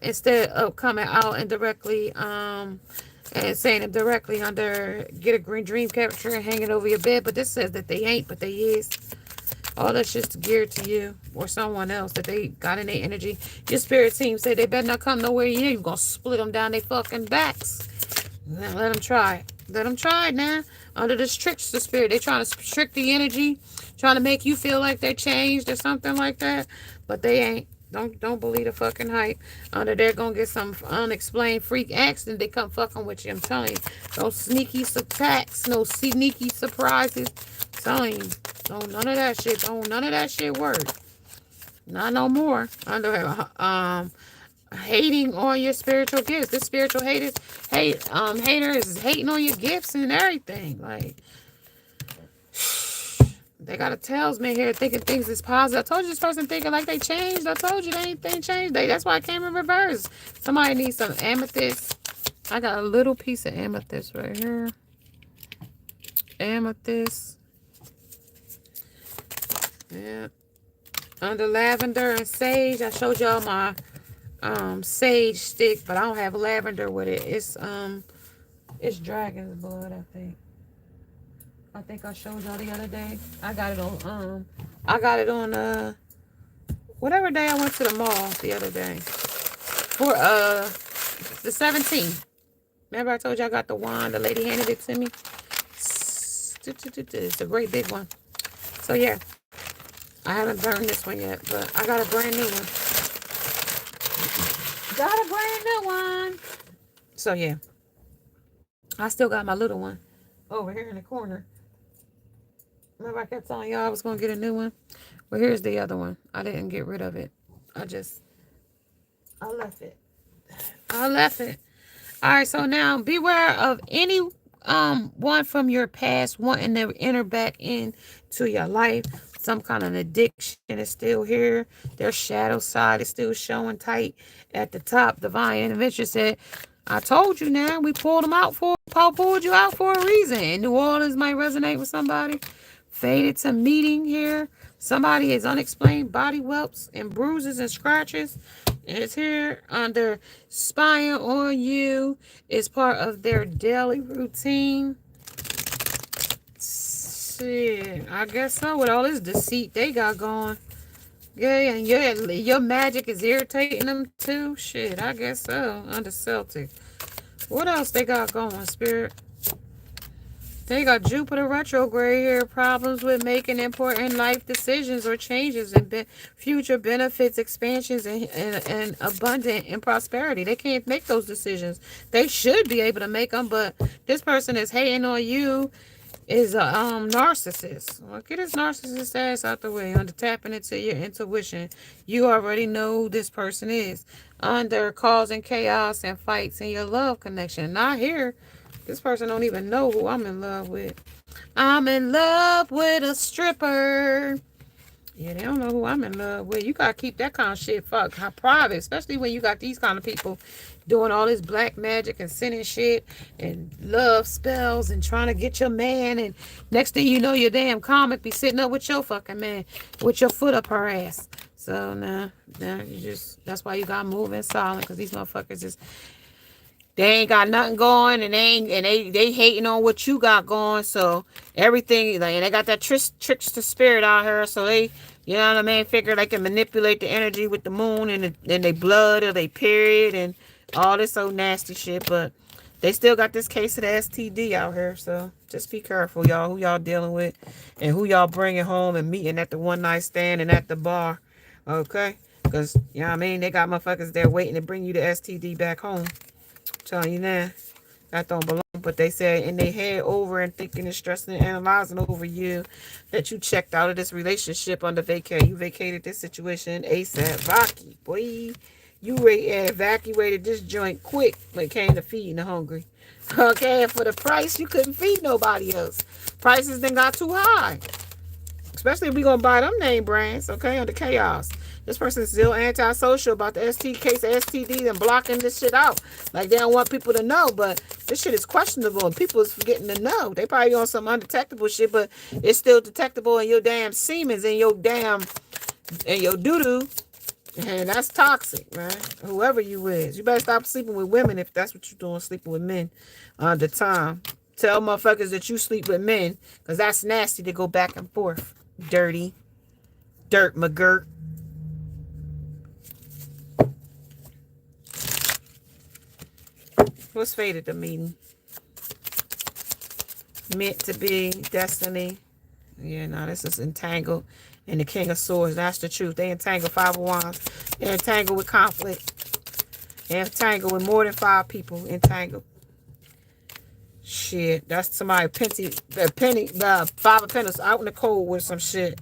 instead of coming out and directly and saying it directly under get a green dream catcher and hang it over your bed. But this says that they ain't, but they is. All that shit's geared to you or someone else that they got in their energy. Your spirit team say they better not come nowhere near you. You're going to split them down their fucking backs. Let them try it. Let them try it now. Under this trickster spirit, they trying to trick the energy, trying to make you feel like they changed or something like that. But they ain't. Don't believe the fucking hype. Under they're going to get some unexplained freak accident. They come fucking with you. I'm telling you. No sneaky attacks. No sneaky surprises. I'm telling you. None of that shit. None of that shit work. Not no more. Under hating on your spiritual gifts. This spiritual hater is hating on your gifts and everything. Like they got a talisman here thinking things is positive. I told you this person thinking like they changed. I told you anything changed. That's why I came in reverse. Somebody needs some amethyst. I got a little piece of amethyst right here. Amethyst. Yeah. Under lavender and sage. I showed y'all my sage stick, but I don't have lavender with it. It's dragon's blood, I think. I showed y'all the other day. I got it on whatever day I went to the mall the other day. For the 17th. Remember I told you I got the wand, the lady handed it to me. It's a great big one. So yeah. I haven't burned this one yet, but I got a brand new one. Got a brand new one. So yeah. I still got my little one over here in the corner. Remember I kept telling y'all I was going to get a new one? Well, here's the other one. I didn't get rid of it. I left it. All right, so now beware of any one from your past wanting to enter back into your life. Some kind of addiction is still here. Their shadow side is still showing tight at the top. Divine Intervention said, I told you now, we pulled you out for a reason. And New Orleans might resonate with somebody. Faded to meeting here. Somebody has unexplained body whelps and bruises and scratches. And it's here under spying on you is part of their daily routine. Shit, I guess so. With all this deceit they got going. Yeah, and your magic is irritating them too. Shit, I guess so. Under Celtic. What else they got going, Spirit? They got Jupiter retrograde here. Problems with making important life decisions or changes and future benefits, expansions, and abundant and prosperity. They can't make those decisions. They should be able to make them, but this person is hating on you. Is a narcissist. Well, get his narcissist ass out the way. Under tapping into your intuition, you already know who this person is. Under causing chaos and fights in your love connection. Not here. This person don't even know who I'm in love with. I'm in love with a stripper. Yeah, they don't know who I'm in love with. You gotta keep that kind of shit private, especially when you got these kind of people doing all this black magic and sending shit and love spells and trying to get your man. And next thing you know, your damn comic be sitting up with your fucking man with your foot up her ass. So nah, you just that's why you gotta move in silent because these motherfuckers is they ain't got nothing going, and they hating on what you got going. So everything like, and they got that trickster spirit out here. So they, you know what I mean, figure they can manipulate the energy with the moon and they blood or they period and all this old nasty shit. But they still got this case of the STD out here. So just be careful, y'all, who y'all dealing with and who y'all bringing home and meeting at the one night stand and at the bar. Okay, because you know what I mean, they got motherfuckers there waiting to bring you the STD back home. Telling you now, that don't belong. But they said in their head over and thinking and stressing and analyzing over you that you checked out of this relationship under vacay. You vacated this situation ASAP. Vaki, boy. You evacuated this joint quick when it came to feeding the hungry. Okay, and for the price, you couldn't feed nobody else. Prices then got too high. Especially if we gonna buy them name brands, okay, under chaos. This person's still antisocial about the case of STD and blocking this shit out. Like they don't want people to know, but this shit is questionable and people is forgetting to know. They probably on some undetectable shit, but it's still detectable in your damn semens and your doo-doo. And that's toxic, man. Whoever you is. You better stop sleeping with women if that's what you're doing, sleeping with men all the time. Tell motherfuckers that you sleep with men, because that's nasty to go back and forth. Dirty. Dirt McGirt. What's fate at the meeting? Meant to be. Destiny. Yeah, no, this is entangled. And the King of Swords. That's the truth. They entangle 5 of Wands. They're entangled with conflict. They're entangled with more than 5 people. Entangled. Shit. That's somebody the 5 of Pentacles out in the cold with some shit.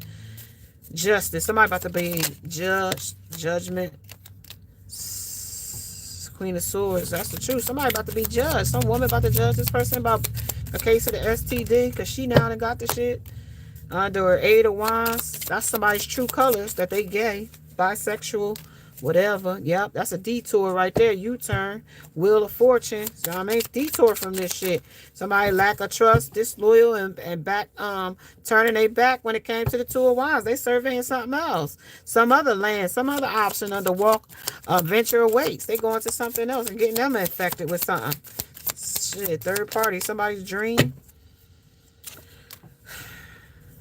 Justice. Somebody about to be judged. Judgment. Queen of Swords. That's the truth. Somebody about to be judged. Some woman about to judge this person about a case of the STD because she now done got the shit. Under her 8 of Wands. That's somebody's true colors that they gay. Bisexual. Whatever. Yep. That's a detour right there. U-turn. Wheel of Fortune. So I mean, detour from this shit. Somebody lack of trust, disloyal, and back turning their back when it came to the 2 of Wands. They surveying something else. Some other land, some other option under walk venture awaits. They going to something else and getting them infected with something. Shit. Third party. Somebody's dream.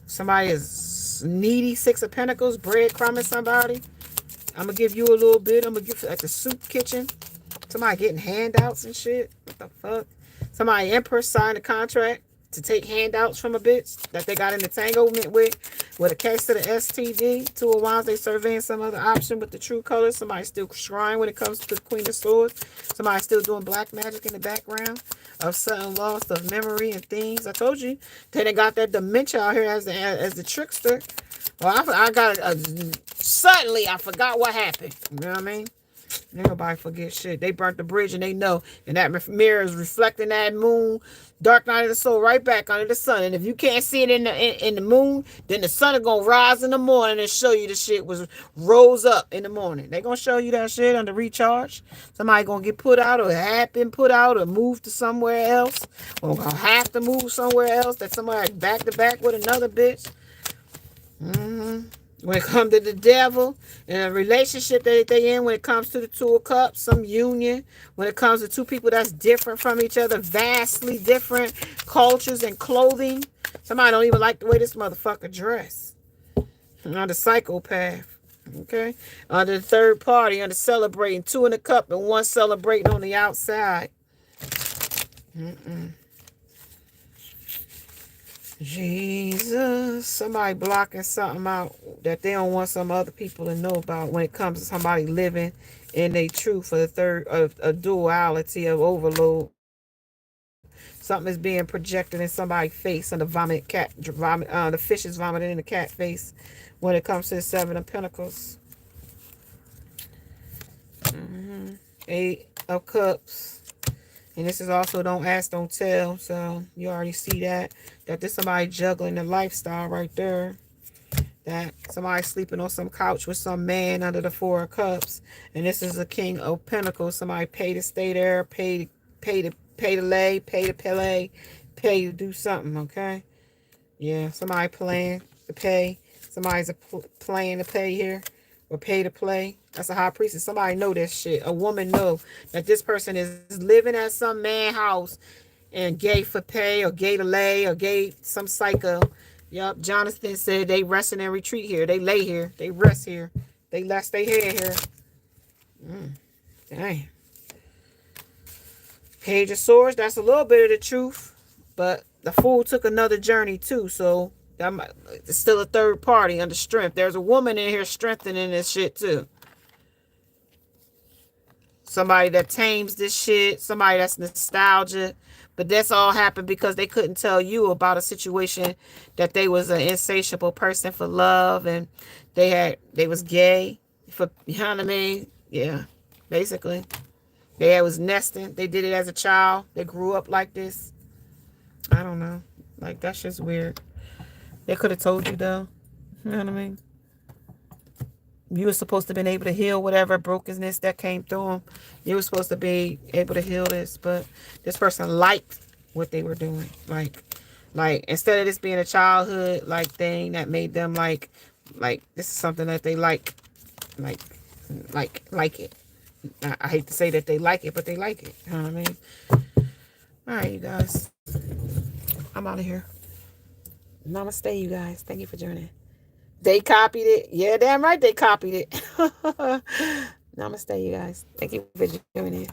Somebody is needy. 6 of Pentacles. Breadcrumbing somebody. I'm going to give you a little bit. I'm going to give at the soup kitchen. Somebody getting handouts and shit. What the fuck? Somebody Empress signed a contract to take handouts from a bitch that they got in entanglement with a case of the STD. 2 of Wands, they surveying some other option with the true colors. Somebody still shrine when it comes to the Queen of Swords. Somebody still doing black magic in the background of sudden loss of memory and things. I told you. Then they got that dementia out here as the trickster. Well, I got suddenly I forgot what happened. You know what I mean? Ain't nobody forget shit. They burnt the bridge and they know. And that mirror is reflecting that moon, dark night of the soul, right back under the sun. And if you can't see it in the moon, then the sun is gonna rise in the morning and show you the shit was rose up in the morning. They gonna show you that shit under recharge. Somebody gonna get put out or have been put out or moved to somewhere else. Or gonna have to move somewhere else. That somebody back to back with another bitch. When it comes to the devil and a relationship that they in, when it comes to the 2 of Cups, some union, when it comes to 2 people that's different from each other, vastly different cultures and clothing. Somebody don't even like the way this motherfucker dress. On the psychopath. Okay? Under the third party, under celebrating, 2 in the cup and 1 celebrating on the outside. Jesus. Somebody blocking something out that they don't want some other people to know about when it comes to somebody living in their truth for the third a duality of overload. Something is being projected in somebody's face and the fish is vomiting in the cat face when it comes to the 7 of Pentacles. 8 of Cups. And this is also don't ask, don't tell. So you already see that this somebody juggling the lifestyle right there. That somebody sleeping on some couch with some man under the 4 of Cups. And this is a King of Pentacles. Somebody pay to stay there, pay to lay, pay to play, pay to do something, okay? Yeah, somebody playing to pay. Somebody's playing to pay here. Or pay to play. That's a high priestess. Somebody know this shit. A woman know that this person is living at some man house and gay for pay or gay to lay or gay some psycho. Yup, Jonathan said they resting and retreat here. They lay here. They rest here. They rest their head here. Dang. Page of Swords, that's a little bit of the truth. But the Fool took another journey too, so it's still a third party under strength. There's a woman in here strengthening this shit too. Somebody that tames this shit. Somebody that's nostalgic. But that's all happened because they couldn't tell you about a situation that they was an insatiable person for love and they was gay. For, you know what I mean? Yeah, basically. They was nesting. They did it as a child. They grew up like this. I don't know. Like, that's just weird. They could have told you, though. You know what I mean? You were supposed to have been able to heal whatever brokenness that came through them. You were supposed to be able to heal this, but this person liked what they were doing. Like instead of this being a childhood like thing that made them like this is something that they like it. I hate to say that they like it, but they like it. You know what I mean? All right, you guys. I'm out of here. Namaste, you guys. Thank you for joining. They copied it. Yeah, damn right they copied it. Namaste, you guys. Thank you for joining.